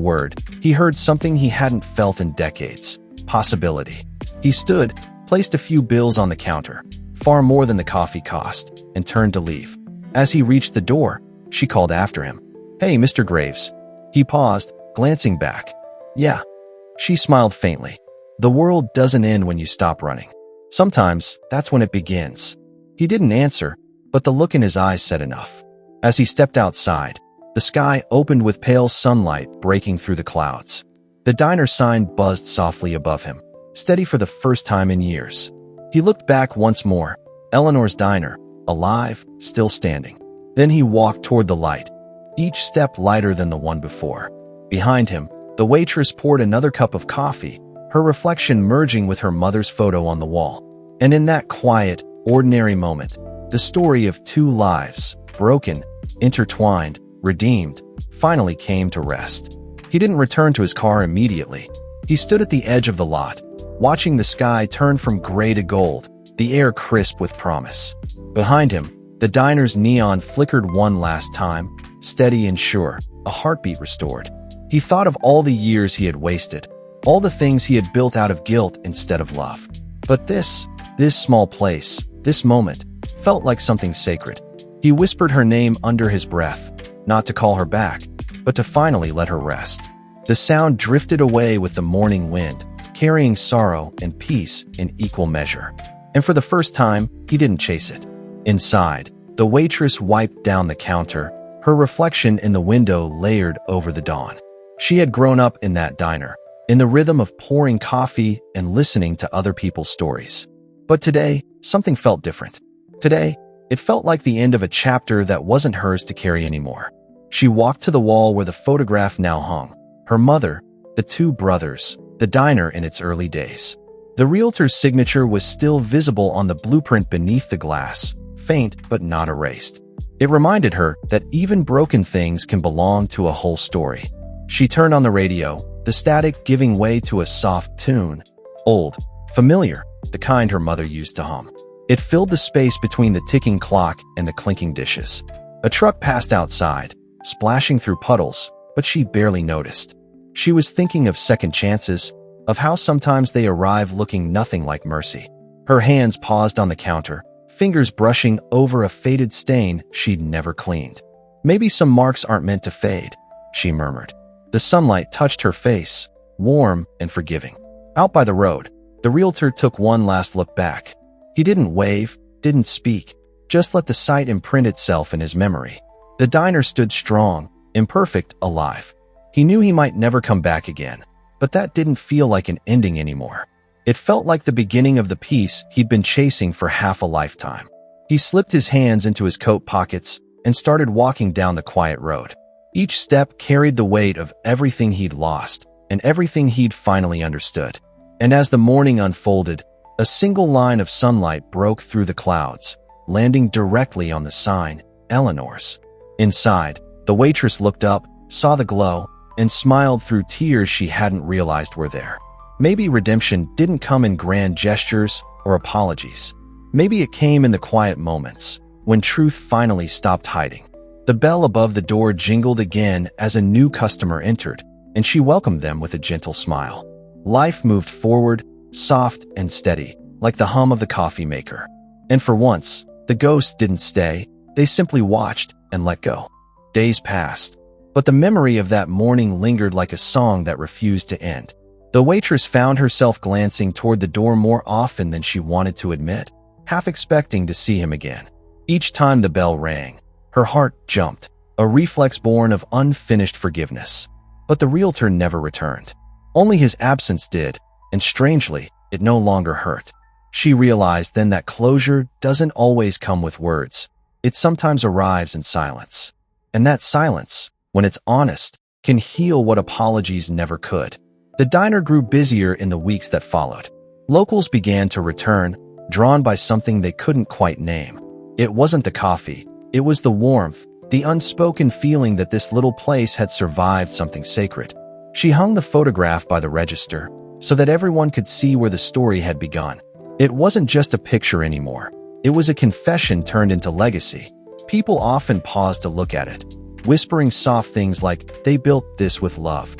word, he heard something he hadn't felt in decades. Possibility. He stood, placed a few bills on the counter, far more than the coffee cost, and turned to leave. As he reached the door, she called after him. "Hey, Mr. Graves." He paused, glancing back. "Yeah." She smiled faintly. "The world doesn't end when you stop running. Sometimes, that's when it begins." He didn't answer, but the look in his eyes said enough. As he stepped outside, the sky opened with pale sunlight breaking through the clouds. The diner sign buzzed softly above him, steady for the first time in years. He looked back once more, Eleanor's diner, alive, still standing. Then he walked toward the light, each step lighter than the one before. Behind him, the waitress poured another cup of coffee, her reflection merging with her mother's photo on the wall. And in that quiet, ordinary moment, the story of two lives, broken, intertwined, redeemed, finally came to rest. He didn't return to his car immediately. He stood at the edge of the lot, watching the sky turn from gray to gold, the air crisp with promise. Behind him, the diner's neon flickered one last time, steady and sure, a heartbeat restored. He thought of all the years he had wasted, all the things he had built out of guilt instead of love. But this small place, this moment, felt like something sacred. He whispered her name under his breath, not to call her back, but to finally let her rest. The sound drifted away with the morning wind, carrying sorrow and peace in equal measure. And for the first time, he didn't chase it. Inside, the waitress wiped down the counter, her reflection in the window layered over the dawn. She had grown up in that diner, in the rhythm of pouring coffee and listening to other people's stories. But today, something felt different. Today, it felt like the end of a chapter that wasn't hers to carry anymore. She walked to the wall where the photograph now hung. Her mother, the two brothers, the diner in its early days. The realtor's signature was still visible on the blueprint beneath the glass, faint but not erased. It reminded her that even broken things can belong to a whole story. She turned on the radio, the static giving way to a soft tune. Old, familiar, the kind her mother used to hum. It filled the space between the ticking clock and the clinking dishes. A truck passed outside, splashing through puddles, but she barely noticed. She was thinking of second chances, of how sometimes they arrive looking nothing like mercy. Her hands paused on the counter, fingers brushing over a faded stain she'd never cleaned. "Maybe some marks aren't meant to fade," she murmured. The sunlight touched her face, warm and forgiving. Out by the road, the realtor took one last look back. He didn't wave, didn't speak, just let the sight imprint itself in his memory. The diner stood strong, imperfect, alive. He knew he might never come back again, but that didn't feel like an ending anymore. It felt like the beginning of the peace he'd been chasing for half a lifetime. He slipped his hands into his coat pockets and started walking down the quiet road. Each step carried the weight of everything he'd lost and everything he'd finally understood. And as the morning unfolded, a single line of sunlight broke through the clouds, landing directly on the sign, Eleanor's. Inside, the waitress looked up, saw the glow, and smiled through tears she hadn't realized were there. Maybe redemption didn't come in grand gestures or apologies. Maybe it came in the quiet moments, when truth finally stopped hiding. The bell above the door jingled again as a new customer entered, and she welcomed them with a gentle smile. Life moved forward, soft and steady, like the hum of the coffee maker. And for once, the ghosts didn't stay, they simply watched and let go. Days passed, but the memory of that morning lingered like a song that refused to end. The waitress found herself glancing toward the door more often than she wanted to admit, half expecting to see him again. Each time the bell rang, her heart jumped, a reflex born of unfinished forgiveness. But the realtor never returned. Only his absence did, and strangely, it no longer hurt. She realized then that closure doesn't always come with words. It sometimes arrives in silence. And that silence, when it's honest, can heal what apologies never could. The diner grew busier in the weeks that followed. Locals began to return, drawn by something they couldn't quite name. It wasn't the coffee. It was the warmth, the unspoken feeling that this little place had survived something sacred. She hung the photograph by the register so that everyone could see where the story had begun. It wasn't just a picture anymore. It was a confession turned into legacy. People often paused to look at it, whispering soft things like, "They built this with love."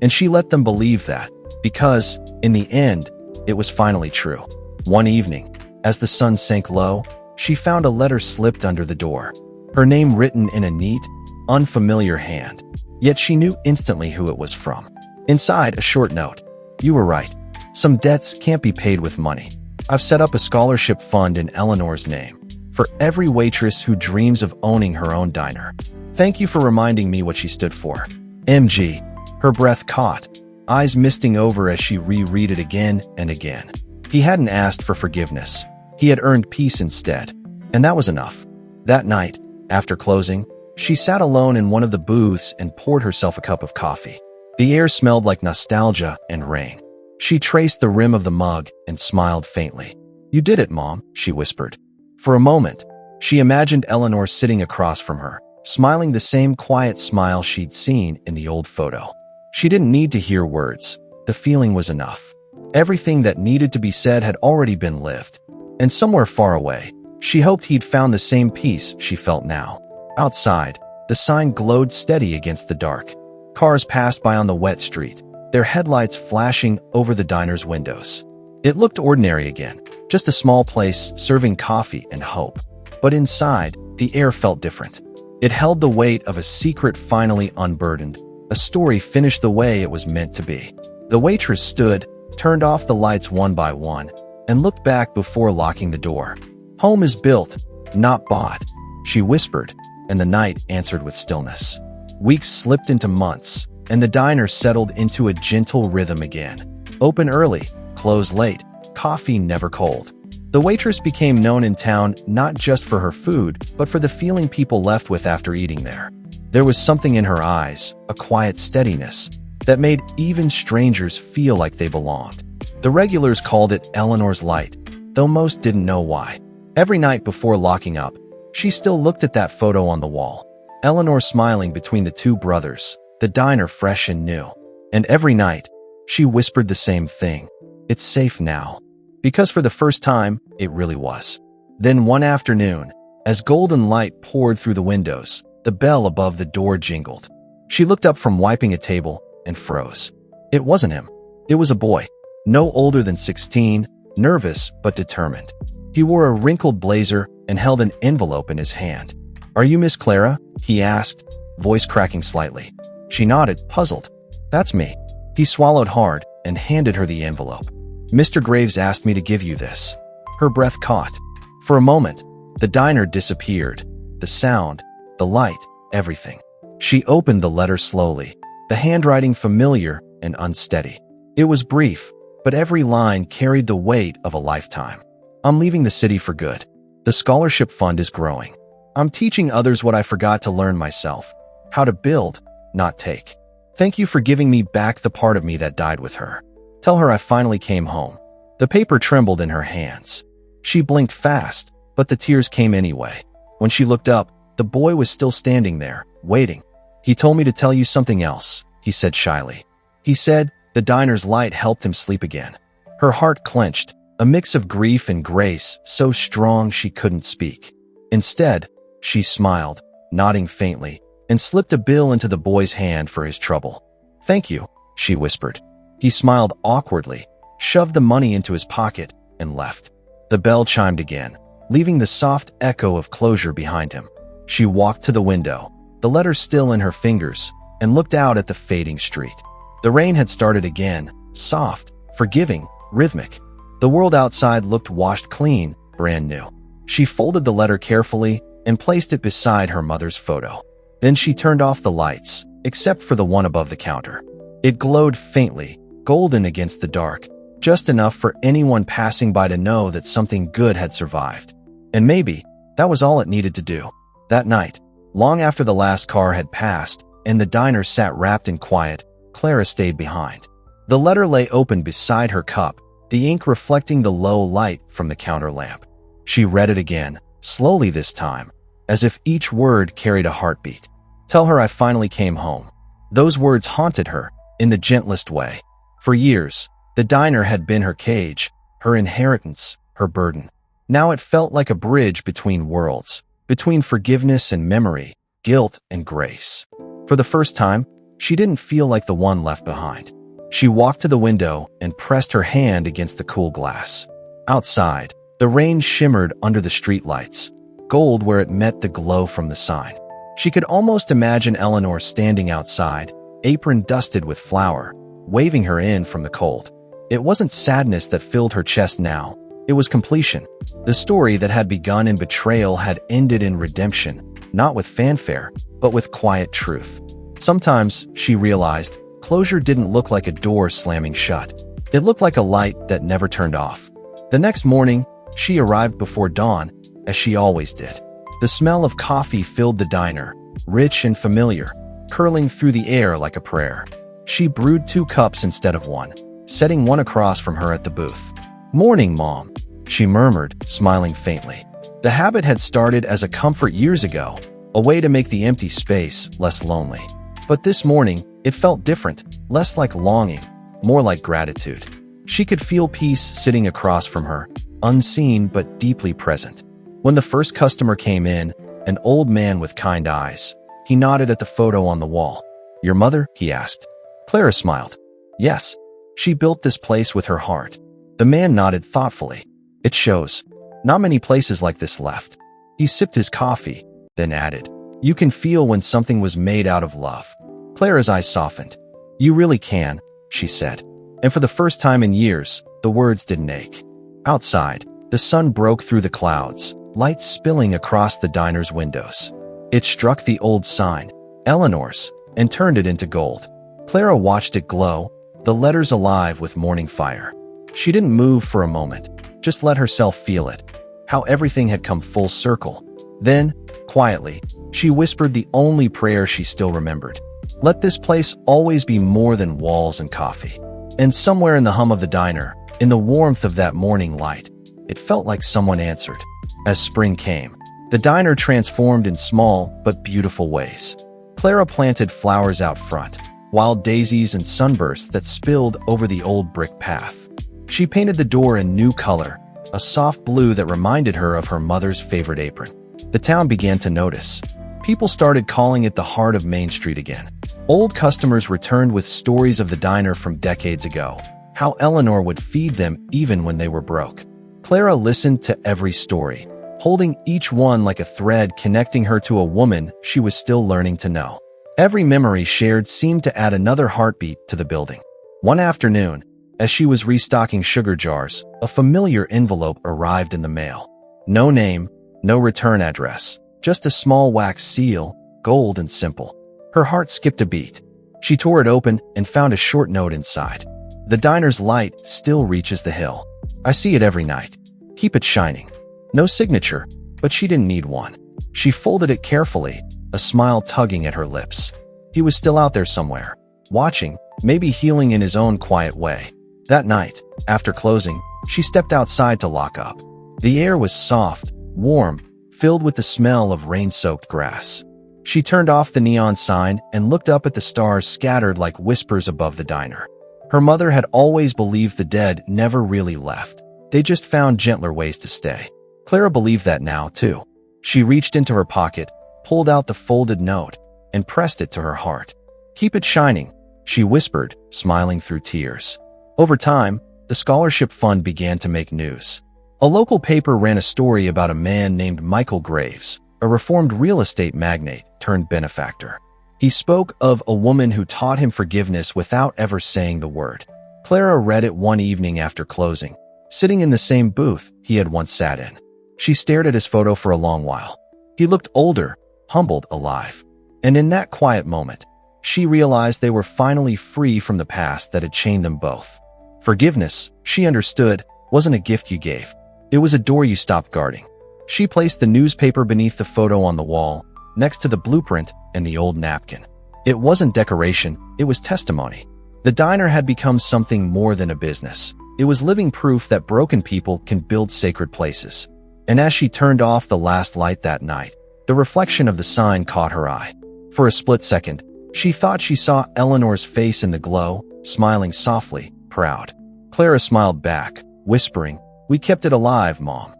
And she let them believe that, because, in the end, it was finally true. One evening, as the sun sank low, she found a letter slipped under the door, her name written in a neat, unfamiliar hand. Yet she knew instantly who it was from. Inside, a short note. "You were right. Some debts can't be paid with money. I've set up a scholarship fund in Eleanor's name, for every waitress who dreams of owning her own diner. Thank you for reminding me what she stood for. MG." Her breath caught, eyes misting over as she reread it again and again. He hadn't asked for forgiveness. He had earned peace instead, and that was enough. That night, after closing, she sat alone in one of the booths and poured herself a cup of coffee. The air smelled like nostalgia and rain. She traced the rim of the mug and smiled faintly. "You did it, Mom," she whispered. For a moment, she imagined Eleanor sitting across from her, smiling the same quiet smile she'd seen in the old photo. She didn't need to hear words. The feeling was enough. Everything that needed to be said had already been lived. And somewhere far away, she hoped he'd found the same peace she felt now. Outside, the sign glowed steady against the dark. Cars passed by on the wet street, their headlights flashing over the diner's windows. It looked ordinary again, just a small place serving coffee and hope. But inside, the air felt different. It held the weight of a secret finally unburdened, a story finished the way it was meant to be. The waitress stood, turned off the lights one by one, and looked back before locking the door. "Home is built, not bought," she whispered, and the night answered with stillness. Weeks slipped into months, and the diner settled into a gentle rhythm again. Open early, close late, coffee never cold. The waitress became known in town not just for her food, but for the feeling people left with after eating there. There was something in her eyes, a quiet steadiness, that made even strangers feel like they belonged. The regulars called it Eleanor's Light, though most didn't know why. Every night before locking up, she still looked at that photo on the wall. Eleanor smiling between the two brothers, the diner fresh and new. And every night, she whispered the same thing. "It's safe now." Because for the first time, it really was. Then one afternoon, as golden light poured through the windows, the bell above the door jingled. She looked up from wiping a table and froze. It wasn't him. It was a boy, no older than 16, nervous but determined. He wore a wrinkled blazer and held an envelope in his hand. "Are you Miss Clara?" he asked, voice cracking slightly. She nodded, puzzled. "That's me." He swallowed hard and handed her the envelope. "Mr. Graves asked me to give you this." Her breath caught. For a moment, the diner disappeared. The sound, the light, everything. She opened the letter slowly, the handwriting familiar and unsteady. It was brief, but every line carried the weight of a lifetime. "I'm leaving the city for good. The scholarship fund is growing. I'm teaching others what I forgot to learn myself. How to build, not take. Thank you for giving me back the part of me that died with her. Tell her I finally came home." The paper trembled in her hands. She blinked fast, but the tears came anyway. When she looked up, the boy was still standing there, waiting. "He told me to tell you something else," he said shyly. He said the diner's light helped him sleep again. Her heart clenched, a mix of grief and grace so strong she couldn't speak. Instead, she smiled, nodding faintly, and slipped a bill into the boy's hand for his trouble. "Thank you," she whispered. He smiled awkwardly, shoved the money into his pocket, and left. The bell chimed again, leaving the soft echo of closure behind him. She walked to the window, the letter still in her fingers, and looked out at the fading street. The rain had started again, soft, forgiving, rhythmic. The world outside looked washed clean, brand new. She folded the letter carefully and placed it beside her mother's photo. Then she turned off the lights, except for the one above the counter. It glowed faintly, golden against the dark, just enough for anyone passing by to know that something good had survived. And maybe that was all it needed to do. That night, long after the last car had passed and the diner sat wrapped in quiet, Clara stayed behind. The letter lay open beside her cup, the ink reflecting the low light from the counter lamp. She read it again, slowly this time, as if each word carried a heartbeat. "Tell her I finally came home." Those words haunted her, in the gentlest way. For years, the diner had been her cage, her inheritance, her burden. Now it felt like a bridge between worlds, between forgiveness and memory, guilt and grace. For the first time, she didn't feel like the one left behind. She walked to the window and pressed her hand against the cool glass. Outside, the rain shimmered under the streetlights, gold where it met the glow from the sign. She could almost imagine Eleanor standing outside, apron dusted with flour, waving her in from the cold. It wasn't sadness that filled her chest now. It was completion. The story that had begun in betrayal had ended in redemption, not with fanfare, but with quiet truth. Sometimes, she realized, closure didn't look like a door slamming shut. It looked like a light that never turned off. The next morning, she arrived before dawn, as she always did. The smell of coffee filled the diner, rich and familiar, curling through the air like a prayer. She brewed 2 cups instead of 1, setting one across from her at the booth. "Morning, Mom," she murmured, smiling faintly. The habit had started as a comfort years ago, a way to make the empty space less lonely. But this morning, it felt different, less like longing, more like gratitude. She could feel peace sitting across from her, unseen but deeply present. When the first customer came in, an old man with kind eyes, he nodded at the photo on the wall. "Your mother?" he asked. Clara smiled. "Yes. She built this place with her heart." The man nodded thoughtfully. "It shows. Not many places like this left." He sipped his coffee, then added, "You can feel when something was made out of love." Clara's eyes softened. "You really can," she said. And for the first time in years, the words didn't ache. Outside, the sun broke through the clouds, light spilling across the diner's windows. It struck the old sign, Eleanor's, and turned it into gold. Clara watched it glow, the letters alive with morning fire. She didn't move for a moment, just let herself feel it, how everything had come full circle. Then, quietly, she whispered the only prayer she still remembered. "Let this place always be more than walls and coffee." And somewhere in the hum of the diner, in the warmth of that morning light, it felt like someone answered. As spring came, the diner transformed in small but beautiful ways. Clara planted flowers out front, wild daisies and sunbursts that spilled over the old brick path. She painted the door a new color, a soft blue that reminded her of her mother's favorite apron. The town began to notice. People started calling it the heart of Main Street again. Old customers returned with stories of the diner from decades ago, how Eleanor would feed them even when they were broke. Clara listened to every story, holding each one like a thread connecting her to a woman she was still learning to know. Every memory shared seemed to add another heartbeat to the building. One afternoon, as she was restocking sugar jars, a familiar envelope arrived in the mail. No name, no return address, just a small wax seal, gold and simple. Her heart skipped a beat. She tore it open and found a short note inside. The diner's light still reaches the hill. I see it every night. Keep it shining. No signature, but she didn't need one. She folded it carefully, a smile tugging at her lips. He was still out there somewhere, watching, maybe healing in his own quiet way. That night, after closing, she stepped outside to lock up. The air was soft, warm, filled with the smell of rain-soaked grass. She turned off the neon sign and looked up at the stars scattered like whispers above the diner. Her mother had always believed the dead never really left. They just found gentler ways to stay. Clara believed that now, too. She reached into her pocket, pulled out the folded note, and pressed it to her heart. Keep it shining, she whispered, smiling through tears. Over time, the scholarship fund began to make news. A local paper ran a story about a man named Michael Graves, a reformed real estate magnate turned benefactor. He spoke of a woman who taught him forgiveness without ever saying the word. Clara read it one evening after closing, sitting in the same booth he had once sat in. She stared at his photo for a long while. He looked older, humbled, alive. And in that quiet moment, she realized they were finally free from the past that had chained them both. Forgiveness, she understood, wasn't a gift you gave. It was a door you stopped guarding. She placed the newspaper beneath the photo on the wall, next to the blueprint and the old napkin. It wasn't decoration, it was testimony. The diner had become something more than a business. It was living proof that broken people can build sacred places. And as she turned off the last light that night, the reflection of the sign caught her eye. For a split second, she thought she saw Eleanor's face in the glow, smiling softly, proud. Clara smiled back, whispering, "We kept it alive, Mom."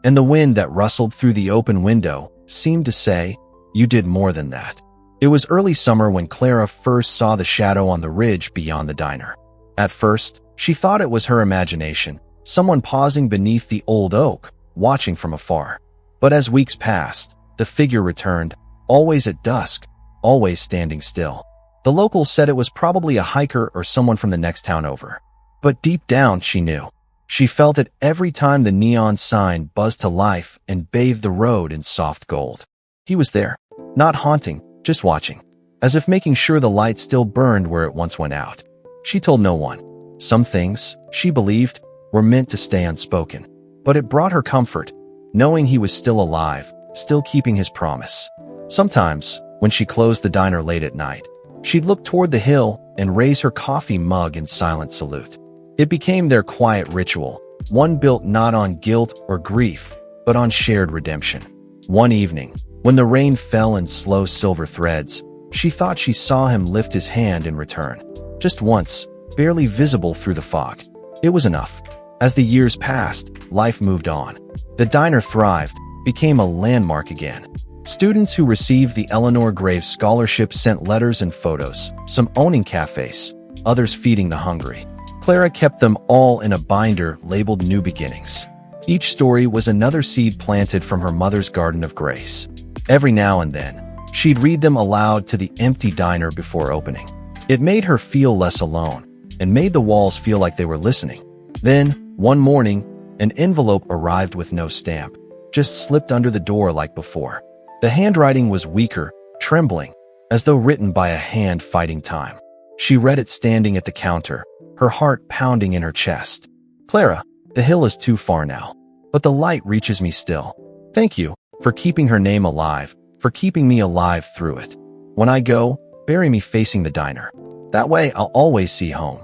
And the wind that rustled through the open window seemed to say, "You did more than that." It was early summer when Clara first saw the shadow on the ridge beyond the diner. At first, she thought it was her imagination, someone pausing beneath the old oak, watching from afar. But as weeks passed, the figure returned, always at dusk, always standing still. The locals said it was probably a hiker or someone from the next town over. But deep down, she knew. She felt it every time the neon sign buzzed to life and bathed the road in soft gold. He was there, not haunting, just watching, as if making sure the light still burned where it once went out. She told no one. Some things, she believed, were meant to stay unspoken. But it brought her comfort, knowing he was still alive, still keeping his promise. Sometimes, when she closed the diner late at night, she'd look toward the hill and raise her coffee mug in silent salute. It became their quiet ritual, one built not on guilt or grief, but on shared redemption. One evening, when the rain fell in slow silver threads, she thought she saw him lift his hand in return. Just once, barely visible through the fog. It was enough. As the years passed, life moved on. The diner thrived, became a landmark again. Students who received the Eleanor Graves Scholarship sent letters and photos, some owning cafes, others feeding the hungry. Clara kept them all in a binder labeled New Beginnings. Each story was another seed planted from her mother's garden of grace. Every now and then, she'd read them aloud to the empty diner before opening. It made her feel less alone, and made the walls feel like they were listening. Then, one morning, an envelope arrived with no stamp, just slipped under the door like before. The handwriting was weaker, trembling, as though written by a hand fighting time. She read it standing at the counter, her heart pounding in her chest. "Clara, the hill is too far now, but the light reaches me still. Thank you for keeping her name alive, for keeping me alive through it. When I go, bury me facing the diner. That way I'll always see home."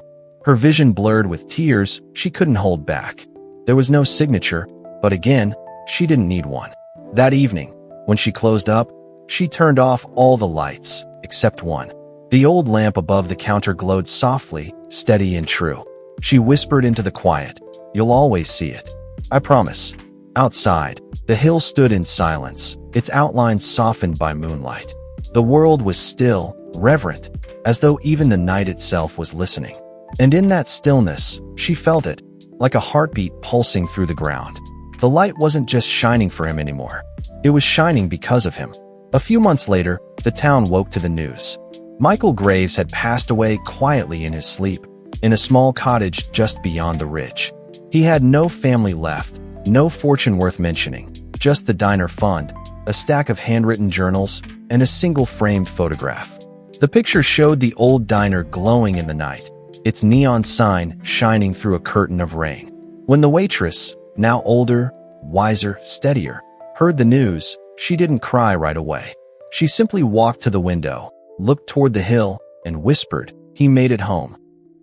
Her vision blurred with tears she couldn't hold back. There was no signature, but again, she didn't need one. That evening, when she closed up, she turned off all the lights, except one. The old lamp above the counter glowed softly, steady and true. She whispered into the quiet, "You'll always see it. I promise." Outside, the hill stood in silence, its outlines softened by moonlight. The world was still, reverent, as though even the night itself was listening. And in that stillness, she felt it, like a heartbeat pulsing through the ground. The light wasn't just shining for him anymore. It was shining because of him. A few months later, the town woke to the news. Michael Graves had passed away quietly in his sleep, in a small cottage just beyond the ridge. He had no family left, no fortune worth mentioning, just the diner fund, a stack of handwritten journals, and a single framed photograph. The picture showed the old diner glowing in the night, its neon sign shining through a curtain of rain. When the waitress, now older, wiser, steadier, heard the news, she didn't cry right away. She simply walked to the window, looked toward the hill, and whispered, "He made it home."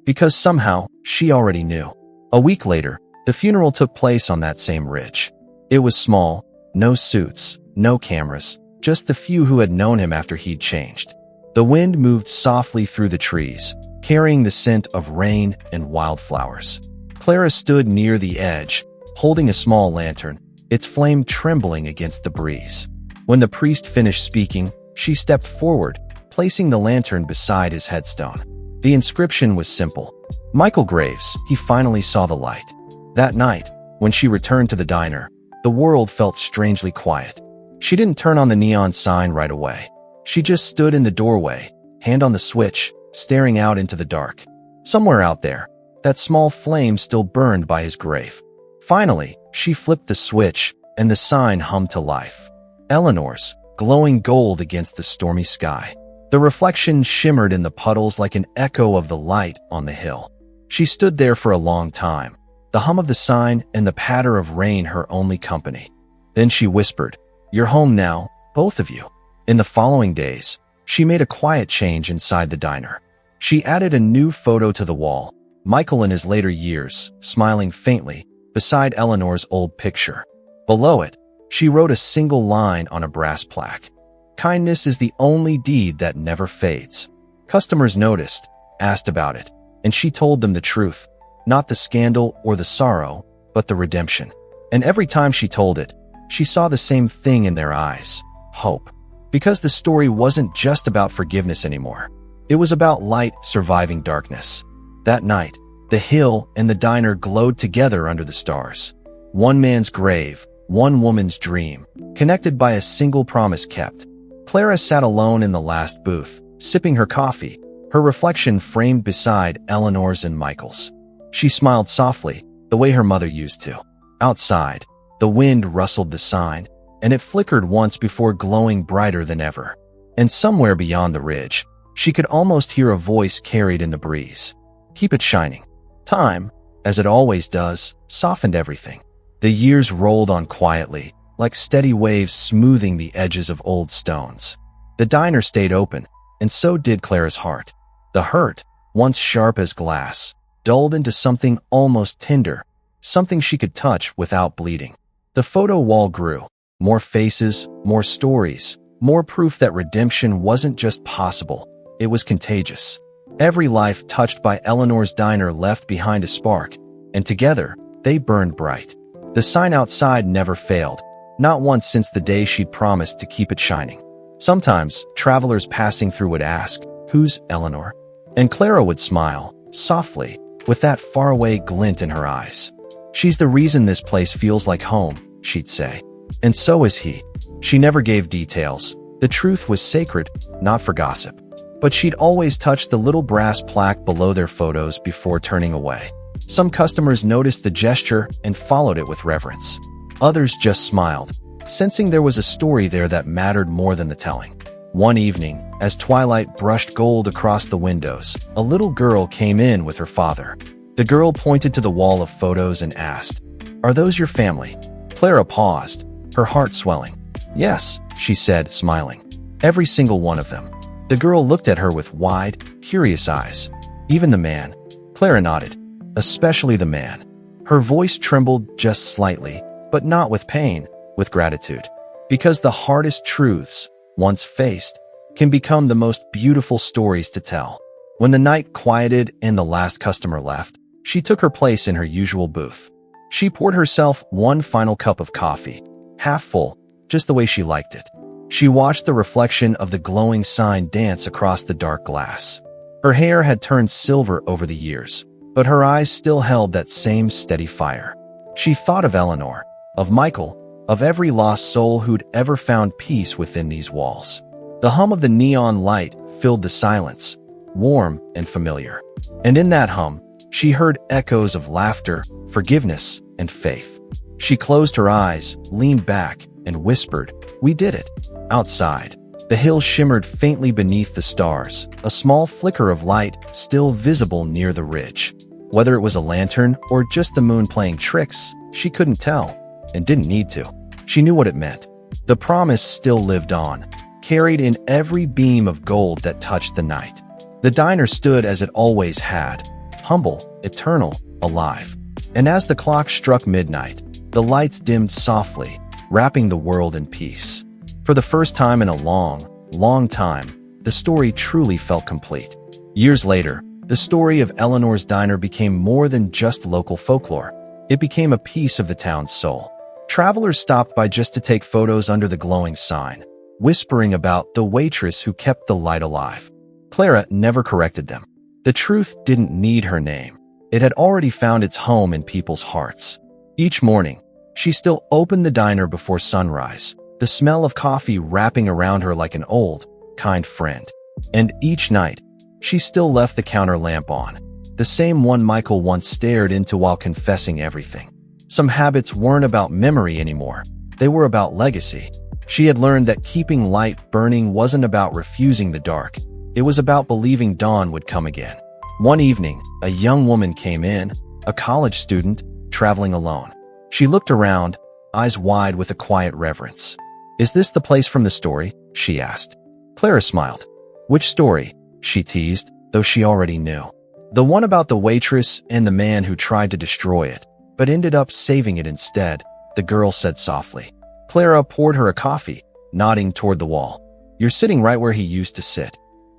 Because somehow, she already knew. A week later, the funeral took place on that same ridge. It was small, no suits, no cameras, just the few who had known him after he'd changed. The wind moved softly through the trees, carrying the scent of rain and wildflowers. Clara stood near the edge, holding a small lantern, its flame trembling against the breeze. When the priest finished speaking, she stepped forward, placing the lantern beside his headstone. The inscription was simple. Michael Graves, he finally saw the light. That night, when she returned to the diner, the world felt strangely quiet. She didn't turn on the neon sign right away. She just stood in the doorway, hand on the switch, staring out into the dark. Somewhere out there, that small flame still burned by his grave. Finally, she flipped the switch, and the sign hummed to life. Eleanor's, glowing gold against the stormy sky. The reflection shimmered in the puddles like an echo of the light on the hill. She stood there for a long time, the hum of the sign and the patter of rain her only company. Then she whispered, "You're home now, both of you." In the following days, she made a quiet change inside the diner. She added a new photo to the wall, Michael in his later years, smiling faintly, beside Eleanor's old picture. Below it, she wrote a single line on a brass plaque. "Kindness is the only deed that never fades." Customers noticed, asked about it, and she told them the truth, not the scandal or the sorrow, but the redemption. And every time she told it, she saw the same thing in their eyes, hope. Because the story wasn't just about forgiveness anymore. It was about light surviving darkness. That night, the hill and the diner glowed together under the stars. One man's grave, one woman's dream, connected by a single promise kept. Clara sat alone in the last booth, sipping her coffee, her reflection framed beside Eleanor's and Michael's. She smiled softly, the way her mother used to. Outside, the wind rustled the sign, and it flickered once before glowing brighter than ever. And somewhere beyond the ridge, she could almost hear a voice carried in the breeze. "Keep it shining." Time, as it always does, softened everything. The years rolled on quietly, like steady waves smoothing the edges of old stones. The diner stayed open, and so did Clara's heart. The hurt, once sharp as glass, dulled into something almost tender, something she could touch without bleeding. The photo wall grew. More faces, more stories, more proof that redemption wasn't just possible, it was contagious. Every life touched by Eleanor's diner left behind a spark, and together, they burned bright. The sign outside never failed, not once since the day she'd promised to keep it shining. Sometimes, travelers passing through would ask, "Who's Eleanor?" And Clara would smile, softly, with that faraway glint in her eyes. "She's the reason this place feels like home," she'd say. And so is he. She never gave details. The truth was sacred, not for gossip. But she'd always touch the little brass plaque below their photos before turning away. Some customers noticed the gesture and followed it with reverence. Others just smiled, sensing there was a story there that mattered more than the telling. One evening, as twilight brushed gold across the windows, a little girl came in with her father. The girl pointed to the wall of photos and asked, "Are those your family?" Clara paused, her heart swelling. "Yes," she said, smiling. "Every single one of them." The girl looked at her with wide, curious eyes. "Even the man?" Clara nodded. "Especially the man." Her voice trembled just slightly, but not with pain, with gratitude. Because the hardest truths, once faced, can become the most beautiful stories to tell. When the night quieted and the last customer left, she took her place in her usual booth. She poured herself one final cup of coffee, half full, just the way she liked it. She watched the reflection of the glowing sign dance across the dark glass. Her hair had turned silver over the years, but her eyes still held that same steady fire. She thought of Eleanor, of Michael, of every lost soul who'd ever found peace within these walls. The hum of the neon light filled the silence, warm and familiar. And in that hum, she heard echoes of laughter, forgiveness, and faith. She closed her eyes, leaned back, and whispered, "We did it." Outside, the hill shimmered faintly beneath the stars, a small flicker of light still visible near the ridge. Whether it was a lantern or just the moon playing tricks, she couldn't tell, and didn't need to. She knew what it meant. The promise still lived on, carried in every beam of gold that touched the night. The diner stood as it always had, humble, eternal, alive. And as the clock struck midnight, the lights dimmed softly, wrapping the world in peace. For the first time in a long, long time, the story truly felt complete. Years later, the story of Eleanor's Diner became more than just local folklore. It became a piece of the town's soul. Travelers stopped by just to take photos under the glowing sign, whispering about the waitress who kept the light alive. Clara never corrected them. The truth didn't need her name. It had already found its home in people's hearts. Each morning, she still opened the diner before sunrise, the smell of coffee wrapping around her like an old, kind friend. And each night, she still left the counter lamp on, the same one Michael once stared into while confessing everything. Some habits weren't about memory anymore. They were about legacy. She had learned that keeping light burning wasn't about refusing the dark. It was about believing dawn would come again. One evening, a young woman came in, a college student, traveling alone. She looked around, eyes wide with a quiet reverence. "Is this the place from the story?" she asked. Clara smiled. "Which story?" she teased, though she already knew. "The one about the waitress and the man who tried to destroy it, but ended up saving it instead," the girl said softly. Clara poured her a coffee, nodding toward the wall. "You're sitting right where he used to sit."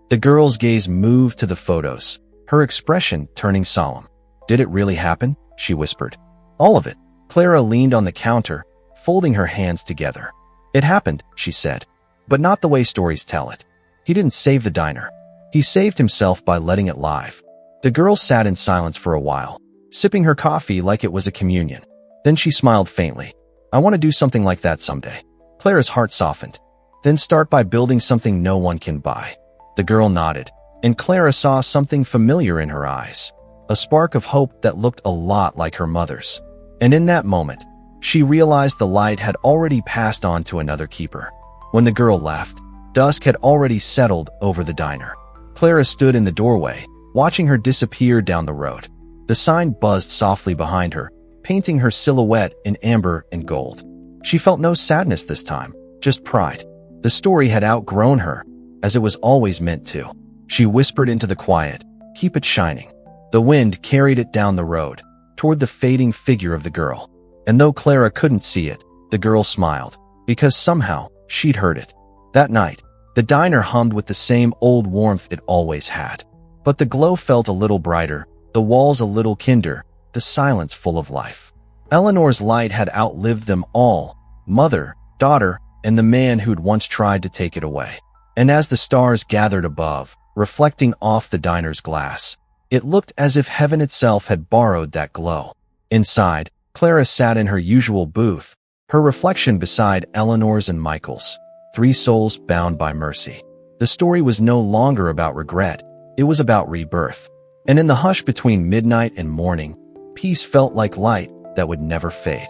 The girl's gaze moved to the photos, her expression turning solemn. "Did it really happen?" she whispered. "All of it." Clara leaned on the counter, folding her hands together. "It happened," she said, "but not the way stories tell it. He didn't save the diner. He saved himself by letting it live." The girl sat in silence for a while, sipping her coffee like it was a communion. Then she smiled faintly. "I want to do something like that someday." Clara's heart softened. "Then start by building something no one can buy." The girl nodded, and Clara saw something familiar in her eyes, a spark of hope that looked a lot like her mother's. And in that moment, she realized the light had already passed on to another keeper. When the girl left, dusk had already settled over the diner. Clara stood in the doorway, watching her disappear down the road. The sign buzzed softly behind her, painting her silhouette in amber and gold. She felt no sadness this time, just pride. The story had outgrown her, as it was always meant to. She whispered into the quiet, "Keep it shining." The wind carried it down the road, toward the fading figure of the girl. And though Clara couldn't see it, the girl smiled, because somehow she'd heard it. That night, the diner hummed with the same old warmth it always had. But the glow felt a little brighter, the walls a little kinder, the silence full of life. Eleanor's light had outlived them all, mother, daughter, and the man who'd once tried to take it away. And as the stars gathered above, reflecting off the diner's glass, it looked as if heaven itself had borrowed that glow. Inside, Clara sat in her usual booth, her reflection beside Eleanor's and Michael's, three souls bound by mercy. The story was no longer about regret, it was about rebirth. And in the hush between midnight and morning, peace felt like light that would never fade.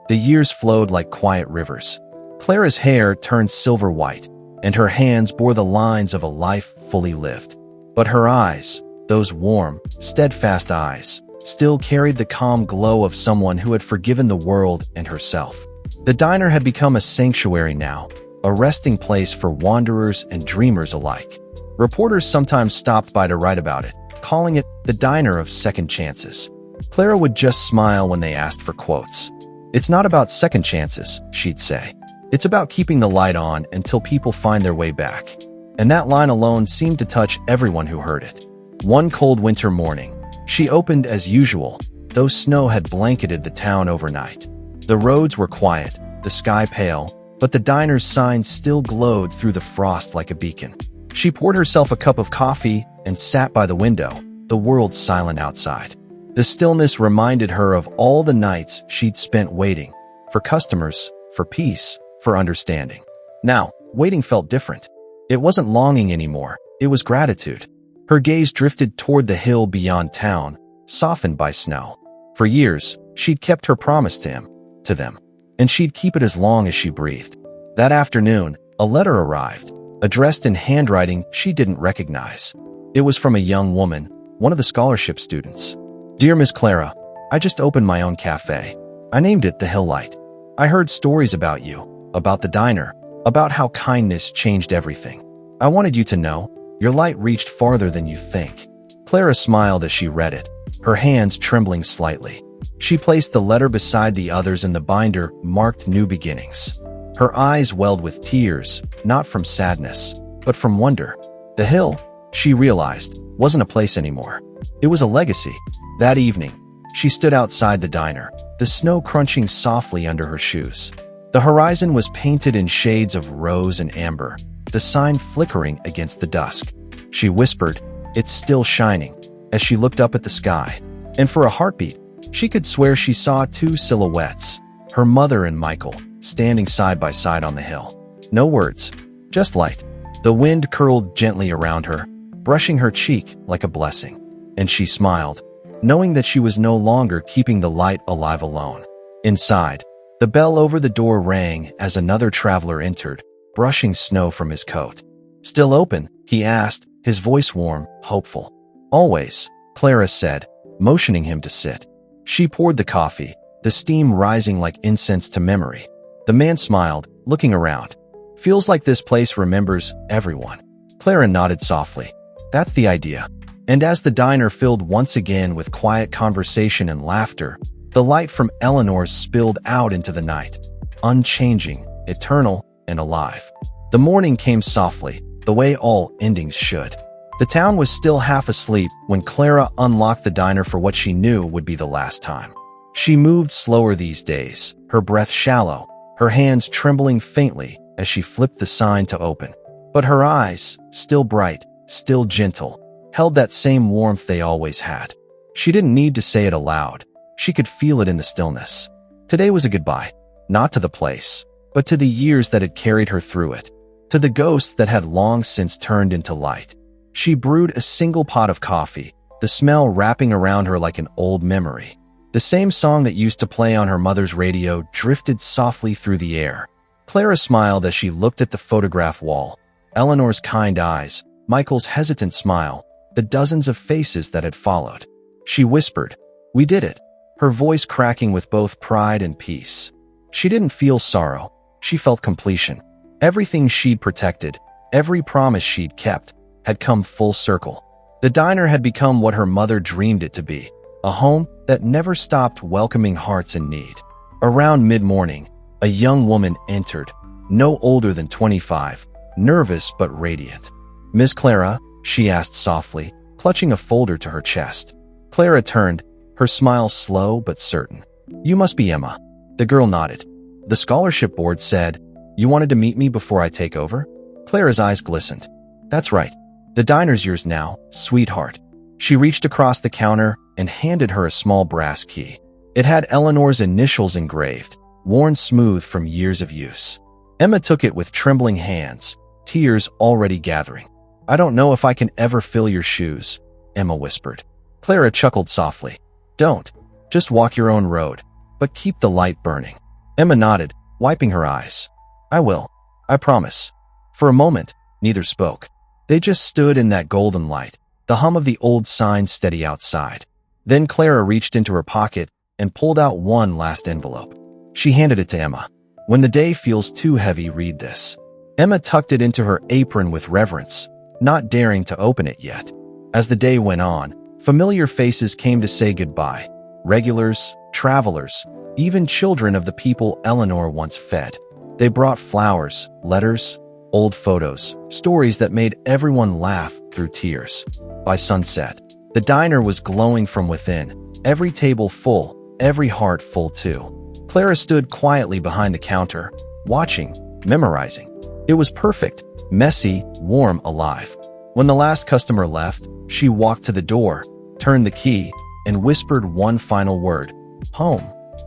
The years flowed like quiet rivers. Clara's hair turned silver white, and her hands bore the lines of a life fully lived. But her eyes, those warm, steadfast eyes, still carried the calm glow of someone who had forgiven the world and herself. The diner had become a sanctuary now, a resting place for wanderers and dreamers alike. Reporters sometimes stopped by to write about it, calling it the diner of second chances. Clara would just smile when they asked for quotes. "It's not about second chances," she'd say. "It's about keeping the light on until people find their way back." And that line alone seemed to touch everyone who heard it. One cold winter morning, she opened as usual, though snow had blanketed the town overnight. The roads were quiet, the sky pale, but the diner's sign still glowed through the frost like a beacon. She poured herself a cup of coffee and sat by the window, the world silent outside. The stillness reminded her of all the nights she'd spent waiting, for customers, for peace, for understanding. Now, waiting felt different. It wasn't longing anymore, it was gratitude. Her gaze drifted toward the hill beyond town, softened by snow. For years, she'd kept her promise to them, and she'd keep it as long as she breathed. That afternoon, a letter arrived, addressed in handwriting she didn't recognize. It was from a young woman, one of the scholarship students. Dear Miss Clara, I just opened my own cafe. I named it the Hill Light. I heard stories about you, about the diner, about how kindness changed everything. I wanted you to know, your light reached farther than you think. Clara smiled as she read it, her hands trembling slightly. She placed the letter beside the others in the binder marked New Beginnings. Her eyes welled with tears, not from sadness, but from wonder. The hill, she realized, wasn't a place anymore. It was a legacy. That evening, she stood outside the diner, the snow crunching softly under her shoes. The horizon was painted in shades of rose and amber, the sign flickering against the dusk. She whispered, "It's still shining," as she looked up at the sky. And for a heartbeat, she could swear she saw two silhouettes, her mother and Michael, standing side by side on the hill. No words, just light. The wind curled gently around her, brushing her cheek like a blessing. And she smiled, knowing that she was no longer keeping the light alive alone. Inside, the bell over the door rang as another traveler entered, brushing snow from his coat. "Still open?" he asked, his voice warm, hopeful. "Always," Clara said, motioning him to sit. She poured the coffee, the steam rising like incense to memory. The man smiled, looking around. "Feels like this place remembers everyone." Clara nodded softly. "That's the idea." And as the diner filled once again with quiet conversation and laughter, the light from Eleanor's spilled out into the night, unchanging, eternal, and alive. The morning came softly, the way all endings should. The town was still half asleep when Clara unlocked the diner for what she knew would be the last time. She moved slower these days, her breath shallow, her hands trembling faintly as she flipped the sign to open. But her eyes, still bright, still gentle, held that same warmth they always had. She didn't need to say it aloud. She could feel it in the stillness. Today was a goodbye, not to the place, but to the years that had carried her through it, to the ghosts that had long since turned into light. She brewed a single pot of coffee, the smell wrapping around her like an old memory. The same song that used to play on her mother's radio drifted softly through the air. Clara smiled as she looked at the photograph wall, Eleanor's kind eyes, Michael's hesitant smile, the dozens of faces that had followed. She whispered, "We did it," her voice cracking with both pride and peace. She didn't feel sorrow. She felt completion. Everything she'd protected, every promise she'd kept, had come full circle. The diner had become what her mother dreamed it to be, a home that never stopped welcoming hearts in need. Around mid-morning, a young woman entered, no older than 25, nervous but radiant. "Miss Clara?" she asked softly, clutching a folder to her chest. Clara turned, her smile slow but certain. "You must be Emma." The girl nodded. "The scholarship board said, you wanted to meet me before I take over?" Clara's eyes glistened. "That's right. The diner's yours now, sweetheart." She reached across the counter and handed her a small brass key. It had Eleanor's initials engraved, worn smooth from years of use. Emma took it with trembling hands, tears already gathering. "I don't know if I can ever fill your shoes," Emma whispered. Clara chuckled softly. "Don't. Just walk your own road, but keep the light burning." Emma nodded, wiping her eyes. "I will. I promise." For a moment, neither spoke. They just stood in that golden light, the hum of the old sign steady outside. Then Clara reached into her pocket and pulled out one last envelope. She handed it to Emma. "When the day feels too heavy, read this." Emma tucked it into her apron with reverence, not daring to open it yet. As the day went on, familiar faces came to say goodbye. Regulars, travelers, even children of the people Eleanor once fed. They brought flowers, letters, old photos, stories that made everyone laugh through tears. By sunset, the diner was glowing from within, every table full, every heart full too. Clara stood quietly behind the counter, watching, memorizing. It was perfect, Messy, warm, alive. When the last customer left, she walked to the door, turned the key, and whispered one final word, "Home."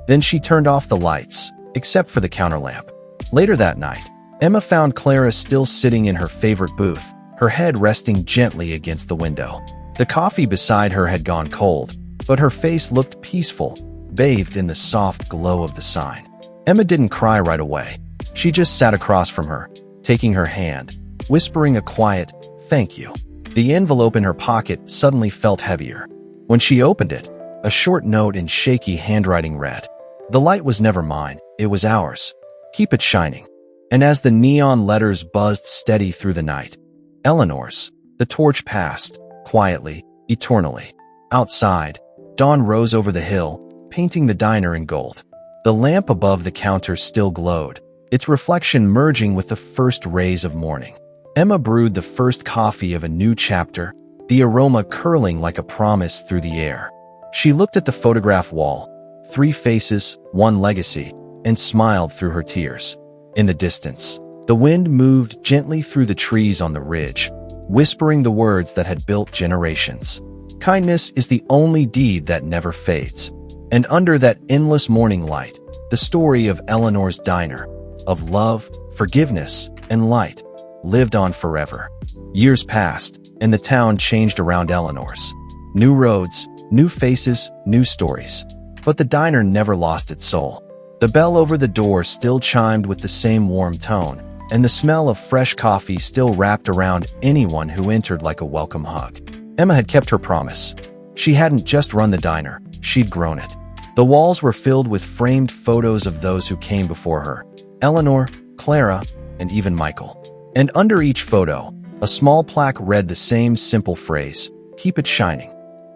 Then she turned off the lights, except for the counter lamp. Later that night, Emma found Clara still sitting in her favorite booth, her head resting gently against the window. The coffee beside her had gone cold, but her face looked peaceful, bathed in the soft glow of the sign. Emma didn't cry right away. She just sat across from her, taking her hand, whispering a quiet, "Thank you." The envelope in her pocket suddenly felt heavier. When she opened it, a short note in shaky handwriting read, "The light was never mine, it was ours. Keep it shining." And as the neon letters buzzed steady through the night, Eleanor's, the torch passed, quietly, eternally. Outside, dawn rose over the hill, painting the diner in gold. The lamp above the counter still glowed, its reflection merging with the first rays of morning. Emma brewed the first coffee of a new chapter, the aroma curling like a promise through the air. She looked at the photograph wall, 3 faces, 1 legacy, and smiled through her tears. In the distance, the wind moved gently through the trees on the ridge, whispering the words that had built generations. Kindness is the only deed that never fades. And under that endless morning light, the story of Eleanor's diner, of love, forgiveness, and light, lived on forever. Years passed, and the town changed around Eleanor's. New roads, new faces, new stories. But the diner never lost its soul. The bell over the door still chimed with the same warm tone, and the smell of fresh coffee still wrapped around anyone who entered like a welcome hug. Emma had kept her promise. She hadn't just run the diner, she'd grown it. The walls were filled with framed photos of those who came before her, Eleanor, Clara, and even Michael. And under each photo, a small plaque read the same simple phrase, "Keep it shining."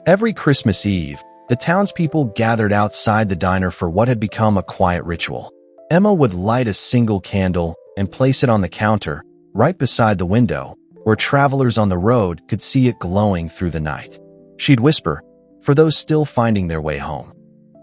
Every Christmas Eve, the townspeople gathered outside the diner for what had become a quiet ritual. Emma would light a single candle and place it on the counter, right beside the window, where travelers on the road could see it glowing through the night. She'd whisper, for those still finding their way home.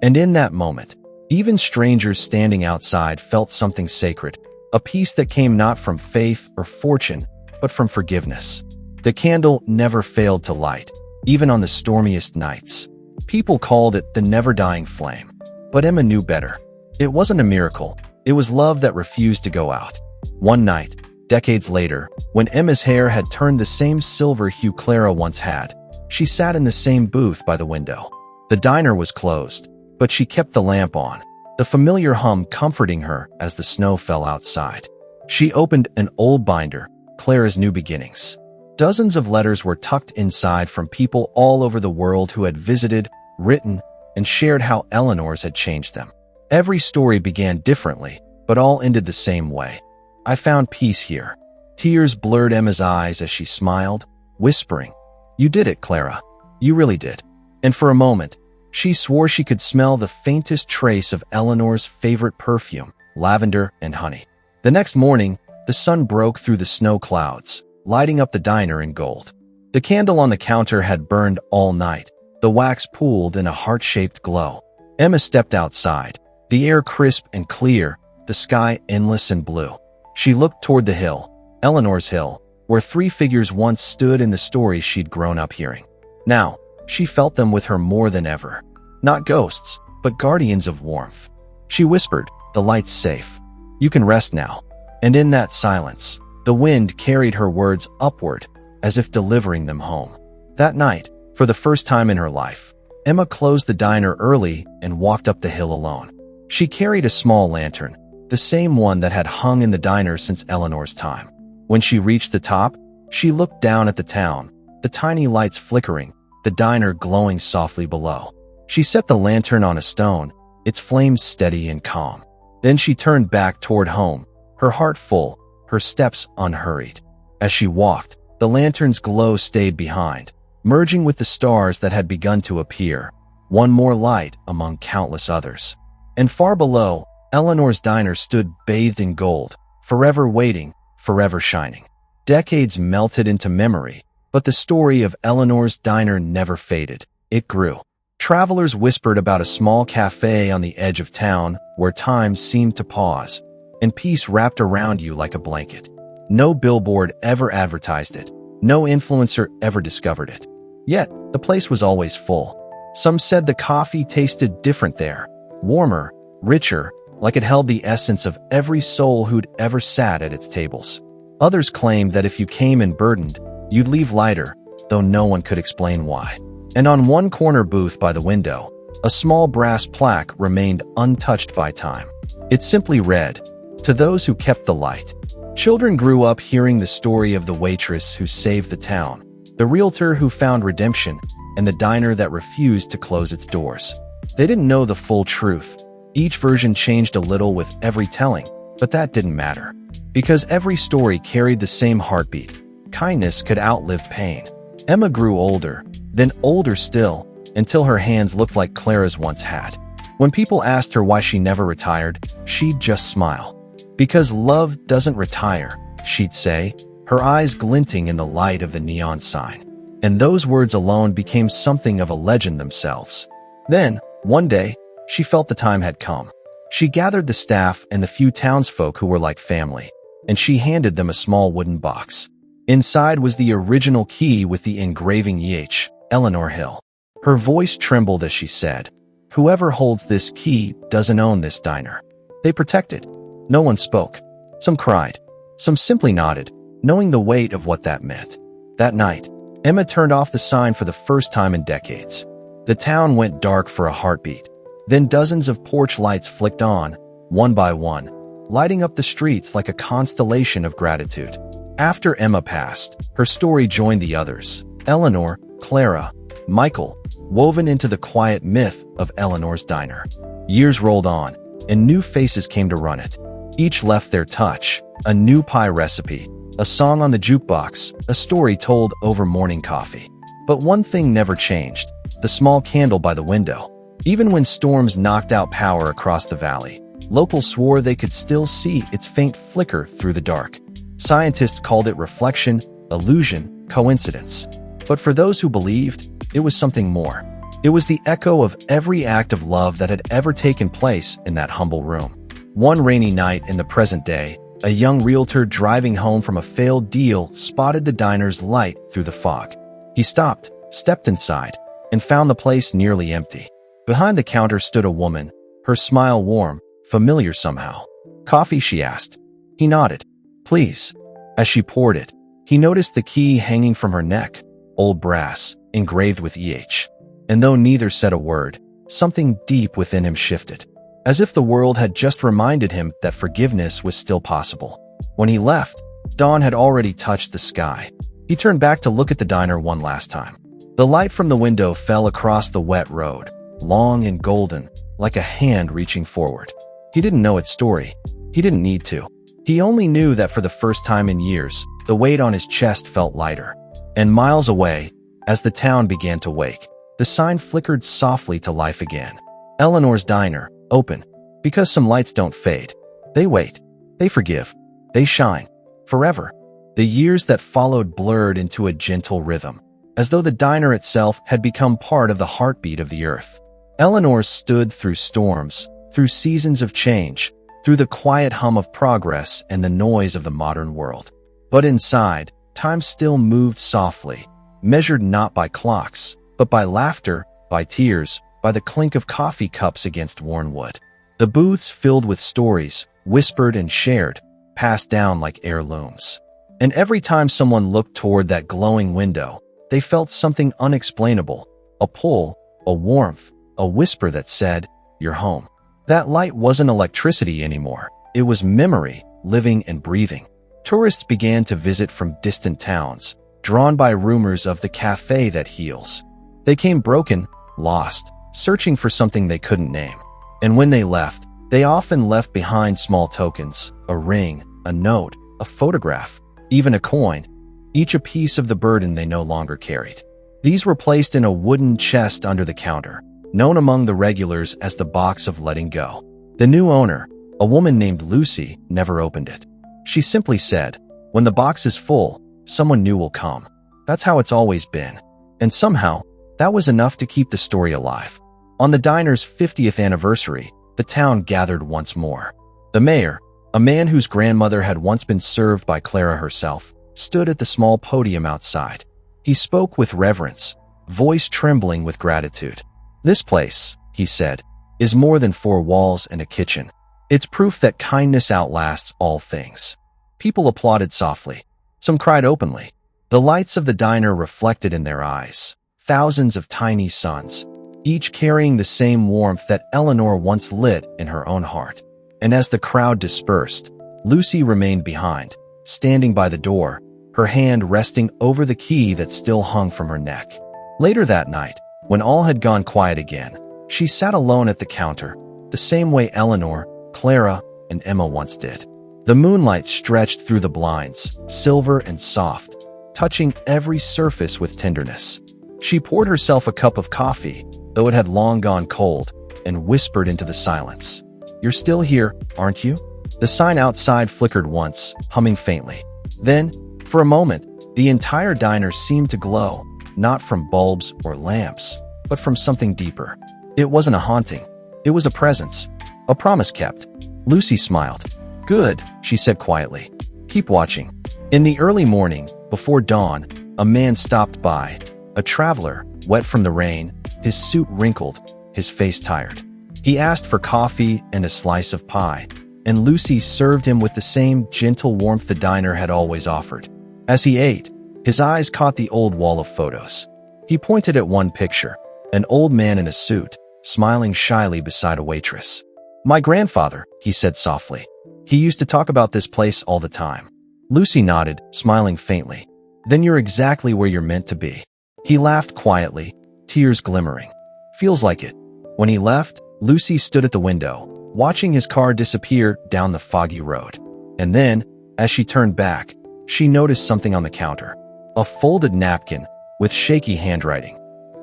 And in that moment, even strangers standing outside felt something sacred, a peace that came not from faith or fortune, but from forgiveness. The candle never failed to light, even on the stormiest nights. People called it the never-dying flame. But Emma knew better. It wasn't a miracle. It was love that refused to go out. One night, decades later, when Emma's hair had turned the same silver hue Clara once had, she sat in the same booth by the window. The diner was closed, but she kept the lamp on, the familiar hum comforting her as the snow fell outside. She opened an old binder, Clara's New Beginnings. Dozens of letters were tucked inside from people all over the world who had visited, written, and shared how Eleanor's had changed them. Every story began differently, but all ended the same way. "I found peace here." Tears blurred Emma's eyes as she smiled, whispering, "You did it, Clara. You really did." And for a moment, she swore she could smell the faintest trace of Eleanor's favorite perfume, lavender and honey. The next morning, the sun broke through the snow clouds, lighting up the diner in gold. The candle on the counter had burned all night, the wax pooled in a heart-shaped glow. Emma stepped outside, the air crisp and clear, the sky endless and blue. She looked toward the hill, Eleanor's hill, where 3 figures once stood in the stories she'd grown up hearing. Now, she felt them with her more than ever. Not ghosts, but guardians of warmth. She whispered, "The light's safe. You can rest now." And in that silence, the wind carried her words upward, as if delivering them home. That night, for the first time in her life, Emma closed the diner early and walked up the hill alone. She carried a small lantern, the same one that had hung in the diner since Eleanor's time. When she reached the top, she looked down at the town, the tiny lights flickering, the diner glowing softly below. She set the lantern on a stone, its flames steady and calm. Then she turned back toward home, her heart full, her steps unhurried. As she walked, the lantern's glow stayed behind, merging with the stars that had begun to appear, one more light among countless others. And far below, Eleanor's diner stood bathed in gold, forever waiting, forever shining. Decades melted into memory, but the story of Eleanor's diner never faded. It grew. Travelers whispered about a small cafe on the edge of town where time seemed to pause, and peace wrapped around you like a blanket. No billboard ever advertised it. No influencer ever discovered it. Yet, the place was always full. Some said the coffee tasted different there, warmer, richer, like it held the essence of every soul who'd ever sat at its tables. Others claimed that if you came in burdened, you'd leave lighter, though no one could explain why. And on one corner booth by the window, a small brass plaque remained untouched by time. It simply read, "To those who kept the light." Children grew up hearing the story of the waitress who saved the town, the realtor who found redemption, and the diner that refused to close its doors. They didn't know the full truth. Each version changed a little with every telling, but that didn't matter. Because every story carried the same heartbeat. Kindness could outlive pain. Emma grew older, then older still, until her hands looked like Clara's once had. When people asked her why she never retired, she'd just smile. "Because love doesn't retire," she'd say, her eyes glinting in the light of the neon sign. And those words alone became something of a legend themselves. Then, one day, she felt the time had come. She gathered the staff and the few townsfolk who were like family, and she handed them a small wooden box. Inside was the original key with the engraving EH, Eleanor Hill. Her voice trembled as she said, "Whoever holds this key doesn't own this diner." They protected. No one spoke. Some cried. Some simply nodded, knowing the weight of what that meant. That night, Emma turned off the sign for the first time in decades. The town went dark for a heartbeat. Then dozens of porch lights flicked on, one by one, lighting up the streets like a constellation of gratitude. After Emma passed, her story joined the others. Eleanor, Clara, Michael, woven into the quiet myth of Eleanor's Diner. Years rolled on, and new faces came to run it. Each left their touch, a new pie recipe, a song on the jukebox, a story told over morning coffee. But one thing never changed, the small candle by the window. Even when storms knocked out power across the valley, locals swore they could still see its faint flicker through the dark. Scientists called it reflection, illusion, coincidence. But for those who believed, it was something more. It was the echo of every act of love that had ever taken place in that humble room. One rainy night in the present day, a young realtor driving home from a failed deal spotted the diner's light through the fog. He stopped, stepped inside, and found the place nearly empty. Behind the counter stood a woman, her smile warm, familiar somehow. "Coffee?" she asked. He nodded. "Please." As she poured it, he noticed the key hanging from her neck, old brass, engraved with EH. And though neither said a word, something deep within him shifted. As if the world had just reminded him that forgiveness was still possible. When he left, dawn had already touched the sky. He turned back to look at the diner one last time. The light from the window fell across the wet road, long and golden, like a hand reaching forward. He didn't know its story. He didn't need to. He only knew that for the first time in years, the weight on his chest felt lighter. And miles away, as the town began to wake, the sign flickered softly to life again. Eleanor's Diner, open. Because some lights don't fade. They wait. They forgive. They shine. Forever. The years that followed blurred into a gentle rhythm, as though the diner itself had become part of the heartbeat of the earth. Eleanor stood through storms, through seasons of change, through the quiet hum of progress and the noise of the modern world. But inside, time still moved softly, measured not by clocks, but by laughter, by tears, by the clink of coffee cups against worn wood. The booths filled with stories, whispered and shared, passed down like heirlooms. And every time someone looked toward that glowing window, they felt something unexplainable, a pull, a warmth, a whisper that said, "You're home." That light wasn't electricity anymore. It was memory, living and breathing. Tourists began to visit from distant towns, drawn by rumors of the cafe that heals. They came broken, lost, searching for something they couldn't name. And when they left, they often left behind small tokens, a ring, a note, a photograph, even a coin, each a piece of the burden they no longer carried. These were placed in a wooden chest under the counter, known among the regulars as the box of letting go. The new owner, a woman named Lucy, never opened it. She simply said, "When the box is full, someone new will come." That's how it's always been. And somehow, that was enough to keep the story alive. On the diner's 50th anniversary, the town gathered once more. The mayor, A man whose grandmother had once been served by Clara herself stood at the small podium outside. He spoke with reverence, voice trembling with gratitude. "This place," he said, "is more than four walls and a kitchen. It's proof that kindness outlasts all things." People applauded softly. Some cried openly. The lights of the diner reflected in their eyes. Thousands of tiny suns, each carrying the same warmth that Eleanor once lit in her own heart. And as the crowd dispersed, Lucy remained behind, standing by the door, her hand resting over the key that still hung from her neck. Later that night, when all had gone quiet again, she sat alone at the counter, the same way Eleanor, Clara, and Emma once did. The moonlight stretched through the blinds, silver and soft, touching every surface with tenderness. She poured herself a cup of coffee, though it had long gone cold, and whispered into the silence. "You're still here, aren't you?" The sign outside flickered once, humming faintly. Then, for a moment, the entire diner seemed to glow, not from bulbs or lamps, but from something deeper. It wasn't a haunting. It was a presence, a promise kept. Lucy smiled. "Good," she said quietly. "Keep watching." In the early morning, before dawn, a man stopped by, a traveler, wet from the rain, his suit wrinkled, his face tired. He asked for coffee and a slice of pie, and Lucy served him with the same gentle warmth the diner had always offered. As he ate, his eyes caught the old wall of photos. He pointed at one picture, an old man in a suit, smiling shyly beside a waitress. "My grandfather," he said softly. "He used to talk about this place all the time." Lucy nodded, smiling faintly. "Then you're exactly where you're meant to be." He laughed quietly, tears glimmering. "Feels like it." When he left, Lucy stood at the window, watching his car disappear down the foggy road. And then, as she turned back, she noticed something on the counter. A folded napkin with shaky handwriting.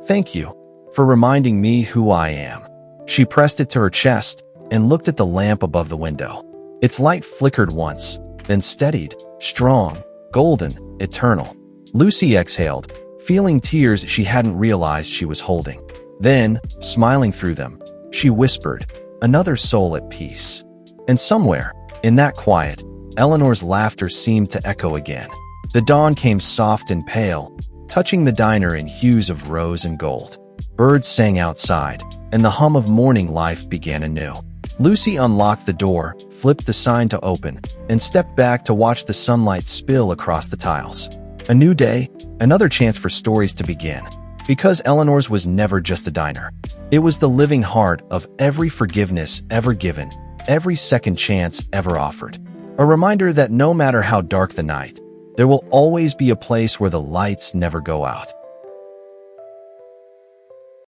"Thank you for reminding me who I am." She pressed it to her chest and looked at the lamp above the window. Its light flickered once, then steadied, strong, golden, eternal. Lucy exhaled, feeling tears she hadn't realized she was holding. Then, smiling through them, she whispered, "Another soul at peace." And somewhere, in that quiet, Eleanor's laughter seemed to echo again. The dawn came soft and pale, touching the diner in hues of rose and gold. Birds sang outside, and the hum of morning life began anew. Lucy unlocked the door, flipped the sign to open, and stepped back to watch the sunlight spill across the tiles. A new day, another chance for stories to begin. Because Eleanor's was never just a diner. It was the living heart of every forgiveness ever given, every second chance ever offered. A reminder that no matter how dark the night, there will always be a place where the lights never go out.